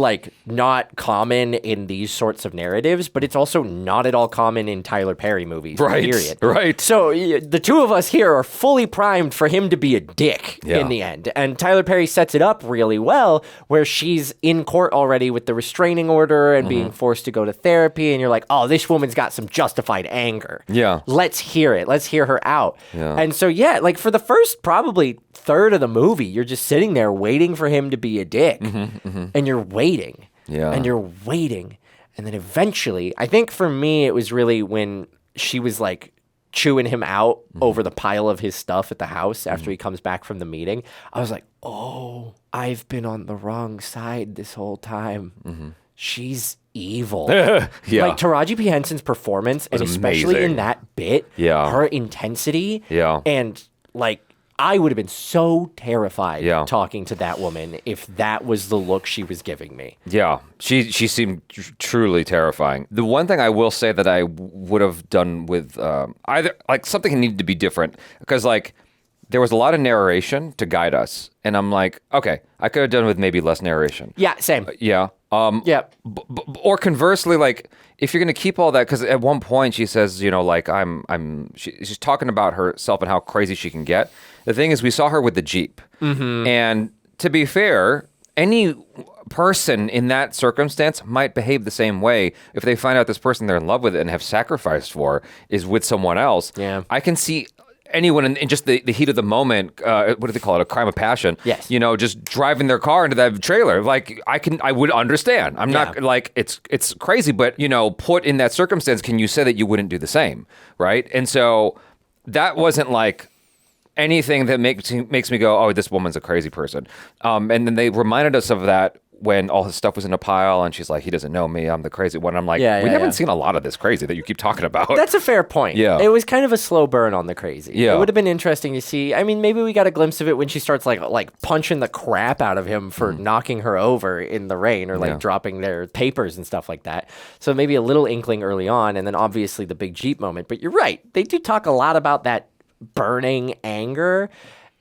not common in these sorts of narratives, but it's also not at all common in Tyler Perry movies. Right. Period. Right. So the two of us here are fully primed for him to be a dick in the end. And Tyler Perry sets it up really well where she's in court already with the restraining order and being forced to go to therapy. And you're like, oh, this woman's got some justified anger. Yeah. Let's hear it. Let's hear her out. Yeah. And so, for the first probably third of the movie, you're just sitting there waiting for him to be a dick. And you're waiting. Yeah. And you're waiting. And then eventually, I think for me, it was really when she was chewing him out over the pile of his stuff at the house after he comes back from the meeting. I was like, oh, I've been on the wrong side this whole time. She's evil. Taraji P. Henson's performance, and especially amazing. in that bit, her intensity, and I would have been so terrified talking to that woman if that was the look she was giving me. Yeah, she seemed truly terrifying. The one thing I will say that I would have done with either something needed to be different because there was a lot of narration to guide us, and I'm okay, I could have done with maybe less narration. Yeah, same. Yeah. Or conversely, if you're gonna keep all that, because at one point she says, she's talking about herself and how crazy she can get. The thing is, we saw her with the Jeep, and to be fair, any person in that circumstance might behave the same way if they find out this person they're in love with and have sacrificed for is with someone else. Yeah, I can see anyone in just the heat of the moment, what do they call it? A crime of passion. Yes. Just driving their car into that trailer. I would understand. I'm not it's crazy, but put in that circumstance, can you say that you wouldn't do the same? Right. And so that wasn't anything that makes me go, oh, this woman's a crazy person. And then they reminded us of that when all his stuff was in a pile and she's like, he doesn't know me, I'm the crazy one. I'm like, we haven't seen a lot of this crazy that you keep talking about. That's a fair point. Yeah. It was kind of a slow burn on the crazy. Yeah. It would have been interesting to see. I mean, maybe we got a glimpse of it when she starts like punching the crap out of him for knocking her over in the rain or like dropping their papers and stuff like that. So maybe a little inkling early on, and then obviously the big Jeep moment. But you're right. They do talk a lot about that burning anger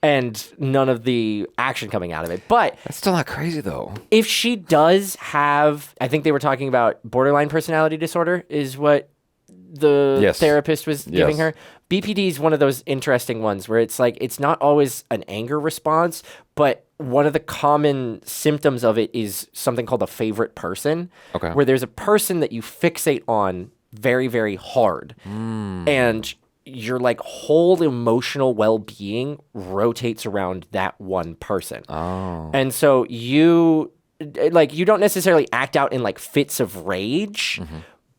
and none of the action coming out of it. But that's still not crazy though. If she does have, I think they were talking about borderline personality disorder is what the therapist was giving her. BPD is one of those interesting ones where it's like, it's not always an anger response, but one of the common symptoms of it is something called a favorite person, where there's a person that you fixate on very, very hard. And your like whole emotional well-being rotates around that one person. And so you don't necessarily act out in like fits of rage,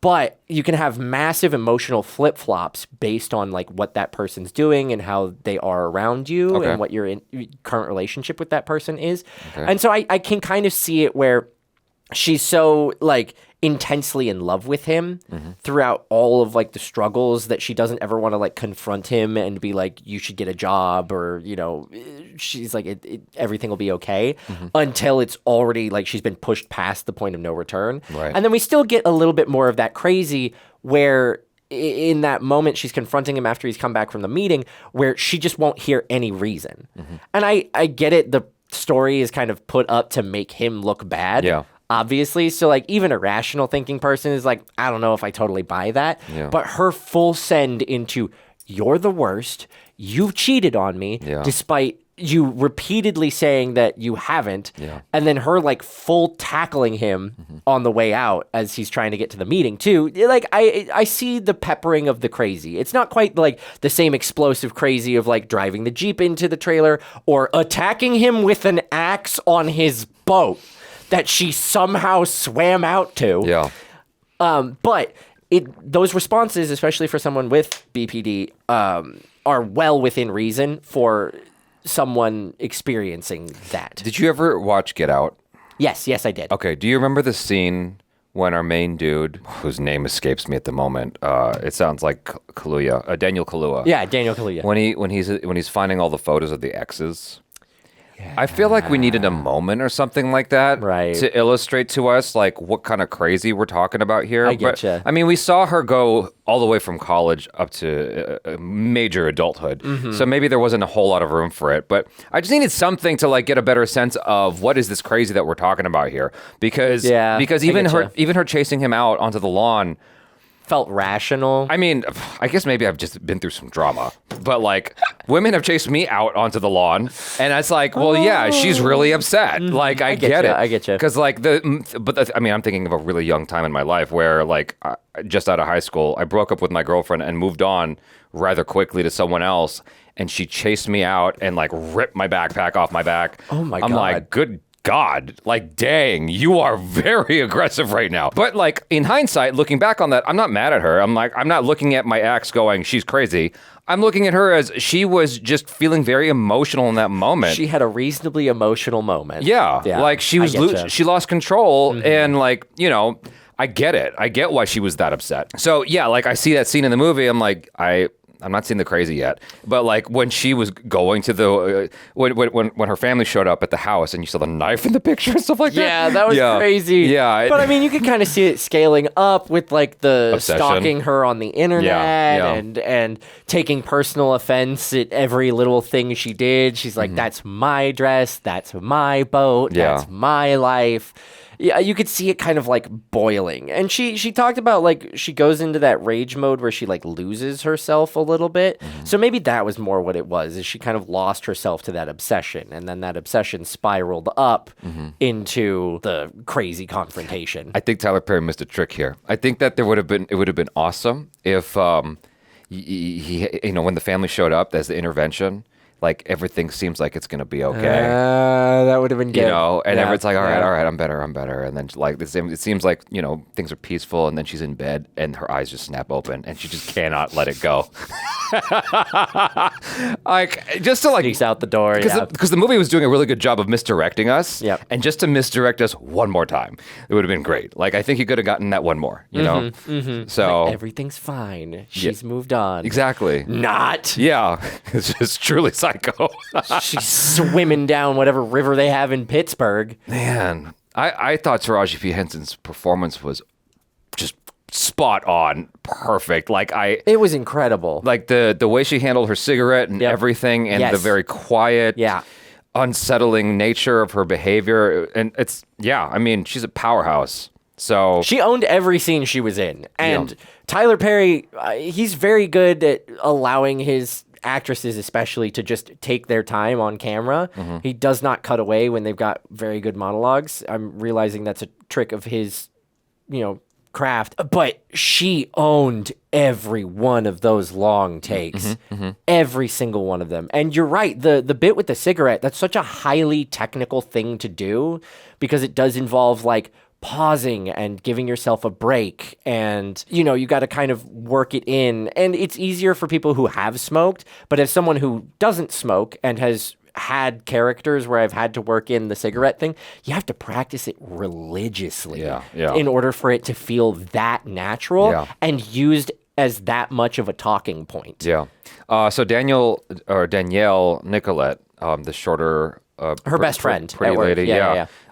but you can have massive emotional flip-flops based on like what that person's doing and how they are around you and what your current relationship with that person is. And so I can kind of see it where she's so like intensely in love with him throughout all of like the struggles that she doesn't ever want to like confront him and be like, you should get a job, or, you know, she's like, everything will be okay until it's already like she's been pushed past the point of no return. And then we still get a little bit more of that crazy where in that moment she's confronting him after he's come back from the meeting where she just won't hear any reason. And I get it. The story is kind of put up to make him look bad. Obviously. So like even a rational thinking person is like, I don't know if I totally buy that. But her full send into, you're the worst, you've cheated on me, despite you repeatedly saying that you haven't. And then her like full tackling him on the way out as he's trying to get to the meeting too. Like I see the peppering of the crazy. It's not quite like the same explosive crazy of like driving the Jeep into the trailer or attacking him with an axe on his boat that she somehow swam out to. But those responses, especially for someone with BPD, are well within reason for someone experiencing that. Did you ever watch Get Out? Yes, I did. Okay, do you remember the scene when our main dude, whose name escapes me at the moment, it sounds like Kaluuya, Daniel Kaluuya. Yeah, Daniel Kaluuya. When he's finding all the photos of the exes. I feel like we needed a moment or something like that to illustrate to us like what kind of crazy we're talking about here. I getcha. I mean, we saw her go all the way from college up to major adulthood. So maybe there wasn't a whole lot of room for it, but I just needed something to like get a better sense of what is this crazy that we're talking about here. Because even her chasing him out onto the lawn felt rational. I mean, I guess maybe I've just been through some drama, but like women have chased me out onto the lawn, and it's like, well, yeah, she's really upset. Like I get it. I get you. Because like I mean, I'm thinking of a really young time in my life where like just out of high school, I broke up with my girlfriend and moved on rather quickly to someone else, and she chased me out and like ripped my backpack off my back. Oh my God. I'm like, good God, like, dang, you are very aggressive right now. But like in hindsight, looking back on that, I'm not mad at her. I'm not looking at my ex going, she's crazy. I'm looking at her as she was just feeling very emotional in that moment. She had a reasonably emotional moment. Yeah. Like she was, she lost control and like, you know, I get it. I get why she was that upset. So yeah, like I see that scene in the movie. I'm like, I'm not seeing the crazy yet, but like when she was going to the when her family showed up at the house and you saw the knife in the picture and stuff like that. Yeah, that was crazy. Yeah, but I mean, you could kind of see it scaling up with like the obsession. Stalking her on the internet and taking personal offense at every little thing she did. She's like, "That's my dress. That's my boat. That's my life." Yeah, you could see it kind of like boiling. And she talked about like she goes into that rage mode where she like loses herself a little bit. So maybe that was more what it was, is she kind of lost herself to that obsession. And then that obsession spiraled up into the crazy confrontation. I think Tyler Perry missed a trick here. I think that it would have been awesome if he, you know, when the family showed up as the intervention, like everything seems like it's gonna be okay. That would have been good. You know, and Yeah. everyone's like, all Yeah. right, I'm better. And then like it seems like, you know, things are peaceful, and then she's in bed and her eyes just snap open and she just cannot let it go. Like just to like sneaks out the door. because the movie was doing a really good job of misdirecting us. Yep. And just to misdirect us one more time, it would have been great. Like I think you could have gotten that one more, you know? So like, everything's fine. She's moved on. Exactly. Not. Yeah. It's just truly psycho. She's swimming down whatever river they have in Pittsburgh. Man, I thought Taraji P. Henson's performance was just spot on, perfect. Like it was incredible. Like the way she handled her cigarette and everything, and the very quiet, unsettling nature of her behavior. And I mean, she's a powerhouse. So she owned every scene she was in. And Tyler Perry, he's very good at allowing his actresses especially to just take their time on camera. He does not cut away when they've got very good monologues. I'm realizing that's a trick of his, craft. But she owned every one of those long takes. Every single one of them. And you're right, the bit with the cigarette, that's such a highly technical thing to do because it does involve like pausing and giving yourself a break, and you got to kind of work it in, and it's easier for people who have smoked, but as someone who doesn't smoke and has had characters where I've had to work in the cigarette thing, you have to practice it religiously in order for it to feel that natural and used as that much of a talking point. So Danielle Nicolette, the shorter her best friend pretty at work. lady,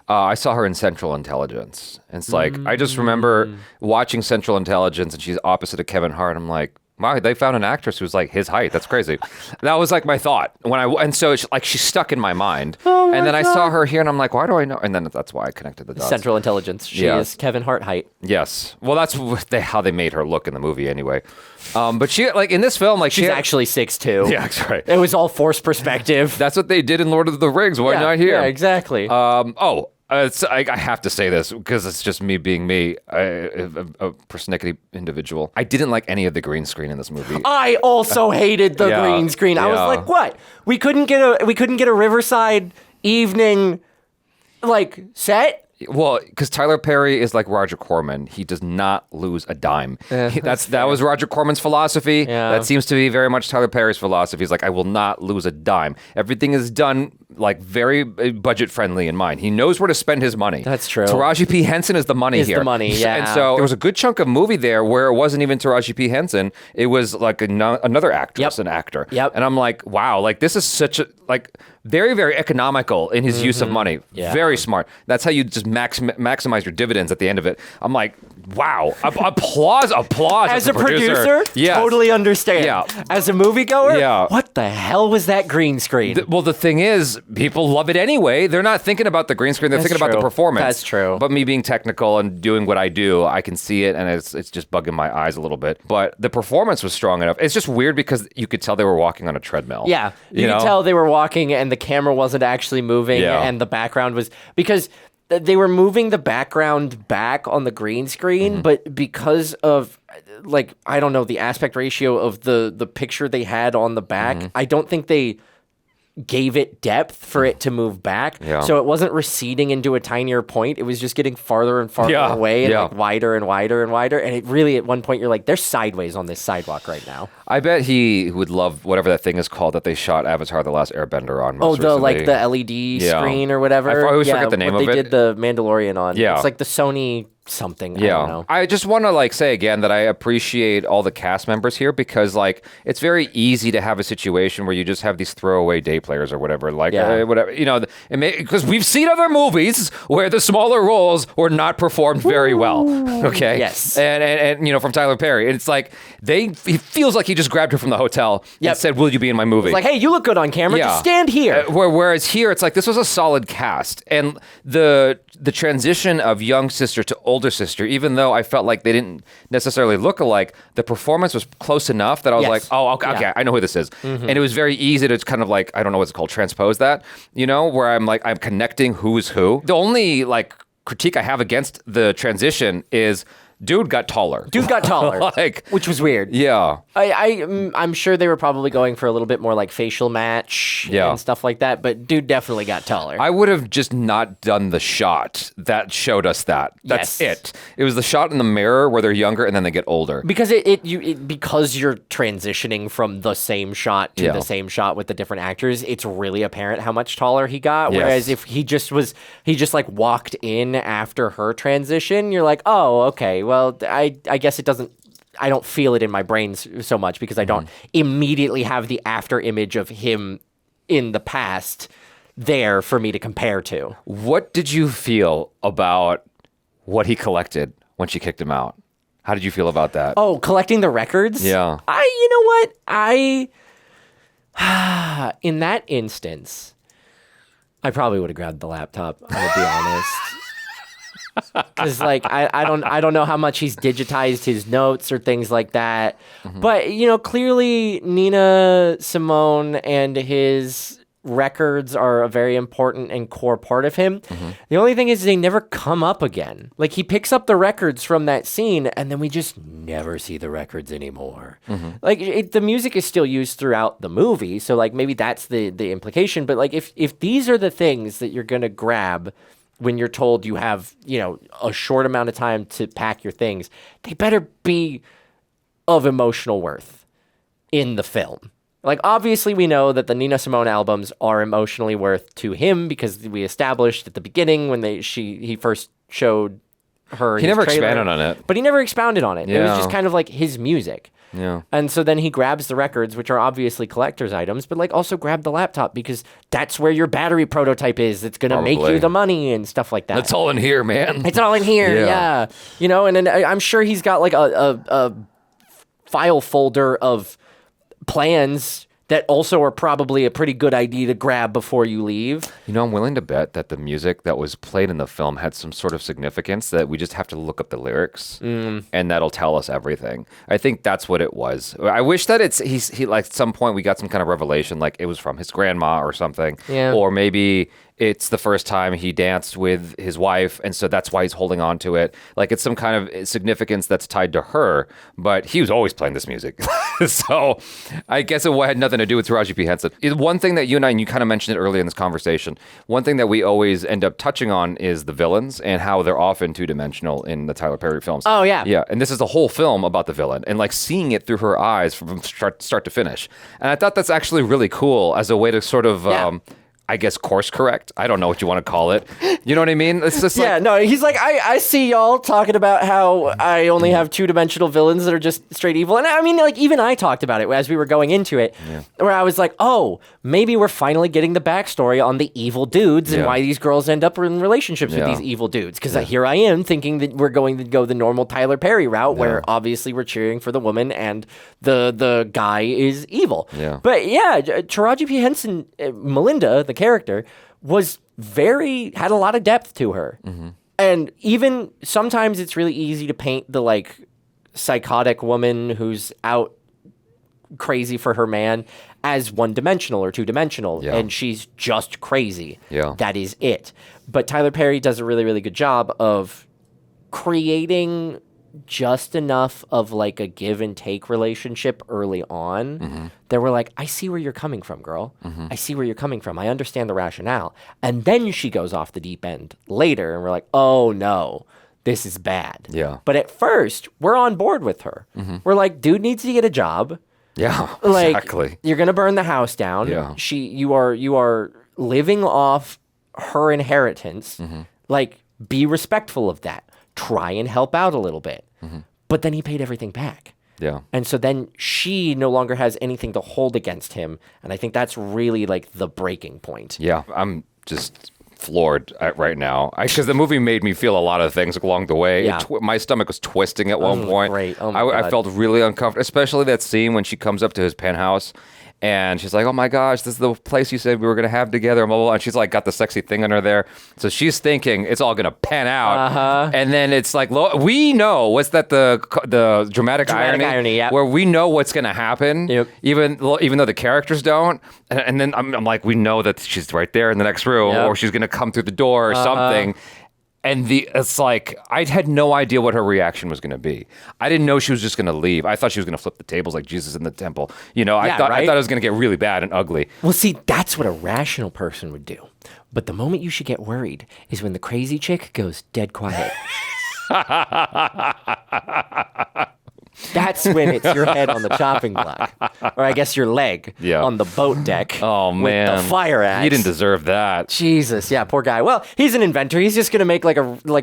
I saw her in Central Intelligence. And it's like, I just remember watching Central Intelligence and she's opposite of Kevin Hart. I'm like, wow, they found an actress who's like his height. That's crazy. That was like my thought and so it's like she's stuck in my mind. And then I saw her here and I'm like, why do I know? And then that's why I connected the dots. Central Intelligence. She is Kevin Hart height. Yes. Well, that's how they made her look in the movie anyway. But she, like in this film, like she's actually 6'2". Yeah, that's right. It was all forced perspective. That's what they did in Lord of the Rings. Why not here? Yeah, exactly. I have to say this because it's just me being me, a persnickety individual. I didn't like any of the green screen in this movie. I also hated the green screen. I was like, what? We couldn't get a Riverside evening like set? Well, because Tyler Perry is like Roger Corman. He does not lose a dime. That was Roger Corman's philosophy. That seems to be very much Tyler Perry's philosophy. He's like, I will not lose a dime. Everything is done like very budget friendly in mind. He knows where to spend his money. That's true. Taraji P. Henson is the money here. The money, yeah. And so there was a good chunk of movie there where it wasn't even Taraji P. Henson. It was like another actress, an actor. And I'm like, wow, like this is such a very, very economical in his use of money. Very smart. That's how you just maximize your dividends at the end of it. I'm like, wow, applause as a producer, totally understand. As a moviegoer, what the hell was that green screen? The thing is, people love it anyway. They're not thinking about the green screen. They're thinking about the performance. That's true. But me being technical and doing what I do, I can see it, and it's just bugging my eyes a little bit. But the performance was strong enough. It's just weird because you could tell they were walking on a treadmill. Yeah, you could tell they were walking and the camera wasn't actually moving and the background was... Because they were moving the background back on the green screen, but because of, like, I don't know, the aspect ratio of the picture they had on the back, I don't think they gave it depth for it to move back. So it wasn't receding into a tinier point. It was just getting farther and farther away and like wider and wider and wider. And it really, at one point, you're like, they're sideways on this sidewalk right now. I bet he would love whatever that thing is called that they shot Avatar: The Last Airbender on. Most recently. The LED screen or whatever. I always forget the name of it. They did the Mandalorian on. Yeah. It's like the Sony something. I don't know. I just want to say again that I appreciate all the cast members here because it's very easy to have a situation where you just have these throwaway day players or whatever, whatever, because we've seen other movies where the smaller roles were not performed very well. Okay. Yes. And from Tyler Perry, it's like he feels like he just grabbed her from the hotel and said, "Will you be in my movie?" It's like, hey, you look good on camera. Just stand here. Whereas here, it's like this was a solid cast, and the transition of young sister to older sister, even though I felt like they didn't necessarily look alike, the performance was close enough that I was like, oh, okay, I know who this is. And it was very easy to kind of I don't know what's called, transpose that, where I'm connecting who's who. The only critique I have against the transition is dude got taller. Like, which was weird. Yeah. I'm sure they were probably going for a little bit more like facial match and stuff like that, but dude definitely got taller. I would have just not done the shot that showed us that. That's it. It was the shot in the mirror where they're younger and then they get older. Because because you're transitioning from the same shot to the same shot with the different actors, it's really apparent how much taller he got. Whereas if he just like walked in after her transition, you're like, oh, okay, well, I guess it doesn't. I don't feel it in my brain so much because I don't immediately have the after image of him in the past there for me to compare to. What did you feel about what he collected when she kicked him out? How did you feel about that? Oh, collecting the records? Yeah. You know what? In that instance, I probably would have grabbed the laptop, I'm gonna be honest. Because like I don't know how much he's digitized his notes or things like that. But clearly Nina Simone and his records are a very important and core part of him. The only thing is they never come up again. Like he picks up the records from that scene and then we just never see the records anymore. Like the music is still used throughout the movie, so like maybe that's the implication. But like if these are the things that you're gonna grab when you're told you have, a short amount of time to pack your things, they better be of emotional worth in the film. Like, obviously, we know that the Nina Simone albums are emotionally worth to him because we established at the beginning when he first showed her. He never expanded on it. But he never expounded on it. Yeah. It was just kind of like his music. Yeah. And so then he grabs the records, which are obviously collector's items, but like also grab the laptop because that's where your battery prototype is. It's going to make you the money and stuff like that. It's all in here, man. It's all in here, yeah. And then I'm sure he's got like a file folder of plans that also are probably a pretty good idea to grab before you leave. I'm willing to bet that the music that was played in the film had some sort of significance that we just have to look up the lyrics and that'll tell us everything. I think that's what it was. I wish that he like at some point we got some kind of revelation, like it was from his grandma or something. Yeah. Or maybe it's the first time he danced with his wife, and so that's why he's holding on to it. Like it's some kind of significance that's tied to her, but he was always playing this music. So I guess it had nothing to do with Taraji P. Henson. One thing that you kind of mentioned it earlier in this conversation, one thing that we always end up touching on is the villains and how they're often two-dimensional in the Tyler Perry films. Oh, yeah. Yeah, and this is the whole film about the villain and like seeing it through her eyes from start to finish. And I thought that's actually really cool as a way to sort of... I guess course correct. I don't know what you want to call it. You know what I mean? It's just he's like, I see y'all talking about how I only have two-dimensional villains that are just straight evil. And I mean, like, even I talked about it as we were going into it, where I was like, oh, maybe we're finally getting the backstory on the evil dudes and why these girls end up in relationships with these evil dudes. Because here I am thinking that we're going to go the normal Tyler Perry route, where obviously we're cheering for the woman and the guy is evil. Yeah. But Taraji P. Henson, Melinda, the character, had a lot of depth to her. And even sometimes it's really easy to paint the like psychotic woman who's out crazy for her man as one-dimensional or two-dimensional, and she's just crazy. That is it. But Tyler Perry does a really, really good job of creating just enough of like a give and take relationship early on that we're like, I see where you're coming from, girl. I see where you're coming from. I understand the rationale. And then she goes off the deep end later and we're like, oh no, this is bad. Yeah. But at first, we're on board with her. We're like, dude needs to get a job. Yeah, like, exactly. You're gonna burn the house down. Yeah. You are living off her inheritance. Like, be respectful of that. Try and help out a little bit. But then he paid everything back. Yeah. And so then she no longer has anything to hold against him. And I think that's really like the breaking point. Yeah, I'm just floored right now because the movie made me feel a lot of things along the way. Yeah. My stomach was twisting at one point. Great. Oh I felt really uncomfortable, especially that scene when she comes up to his penthouse and she's like, oh my gosh, this is the place you said we were going to have together, blah, blah, blah. And she's like got the sexy thing on her there. So she's thinking it's all going to pan out. And then it's like, we know, what's that, the dramatic irony where we know what's going to happen, even though the characters don't. And then I'm like, we know that she's right there in the next room or she's going to come through the door or something. And it's like, I had no idea what her reaction was going to be. I didn't know she was just going to leave. I thought she was going to flip the tables like Jesus in the temple. You know, I thought it was going to get really bad and ugly. Well, see, that's what a rational person would do. But the moment you should get worried is when the crazy chick goes dead quiet. That's when it's your head on the chopping block. Or I guess your leg on the boat deck. Oh, man. With the fire axe. He didn't deserve that. Jesus, yeah, poor guy. Well, he's an inventor. He's just going to make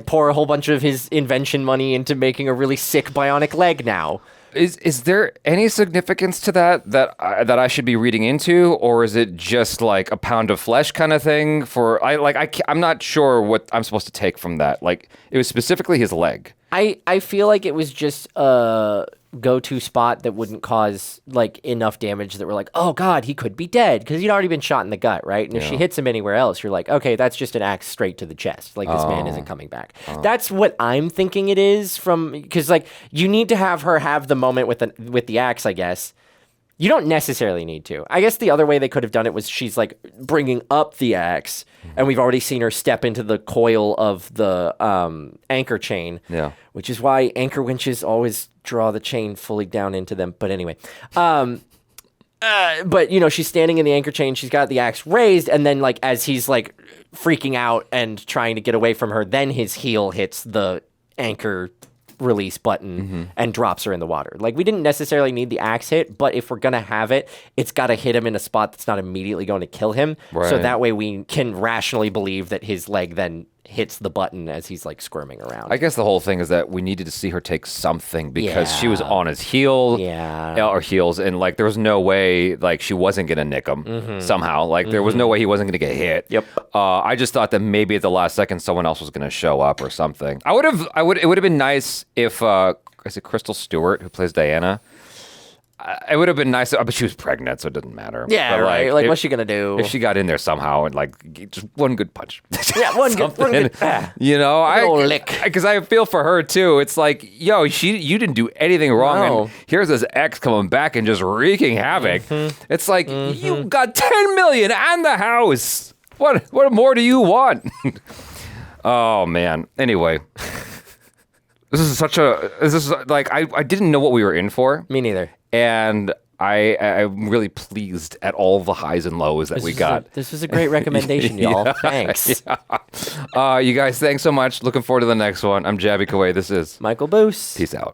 pour a whole bunch of his invention money into making a really sick bionic leg now. Is there any significance to that I should be reading into, or is it just like a pound of flesh kind of thing? I'm not sure what I'm supposed to take from that. Like, it was specifically his leg. I feel like it was just a go-to spot that wouldn't cause like enough damage that we're like, oh God, he could be dead because he'd already been shot in the gut, right? And if she hits him anywhere else, you're like, okay, that's just an axe straight to the chest. Like this man isn't coming back. That's what I'm thinking it is because like you need to have her have the moment with the axe, I guess. You don't necessarily need to. I guess the other way they could have done it was she's like bringing up the axe, and we've already seen her step into the coil of the anchor chain. Yeah. Which is why anchor winches always draw the chain fully down into them. But anyway, but you know, she's standing in the anchor chain. She's got the axe raised, and then like as he's like freaking out and trying to get away from her, then his heel hits the anchor release button and drops her in the water. Like we didn't necessarily need the axe hit, but if we're gonna have it, it's got to hit him in a spot that's not immediately going to kill him. Right. So that way we can rationally believe that his leg then hits the button as he's like squirming around. I guess the whole thing is that we needed to see her take something because she was on his heel or heels, and like there was no way like she wasn't gonna nick him somehow. Like there was no way he wasn't gonna get hit. Yep. I just thought that maybe at the last second someone else was gonna show up or something. It would have been nice if is it Crystle Stewart who plays Diana? It would have been nice, but she was pregnant, so it didn't matter. Yeah, but, right. Like, what's she gonna do? If she got in there somehow and like just one good punch. Yeah, one good. You know, old lick. Because I feel for her too. It's like, yo, you didn't do anything wrong, and here's this ex coming back and just wreaking havoc. It's like you got $10 million and the house. What more do you want? Oh man. Anyway. This is like I didn't know what we were in for. Me neither. And I'm really pleased at all the highs and lows that we got. This was a great recommendation, y'all. Thanks. Yeah. You guys, thanks so much. Looking forward to the next one. I'm Jaby Koay. This is Michael BOOSE. Peace out.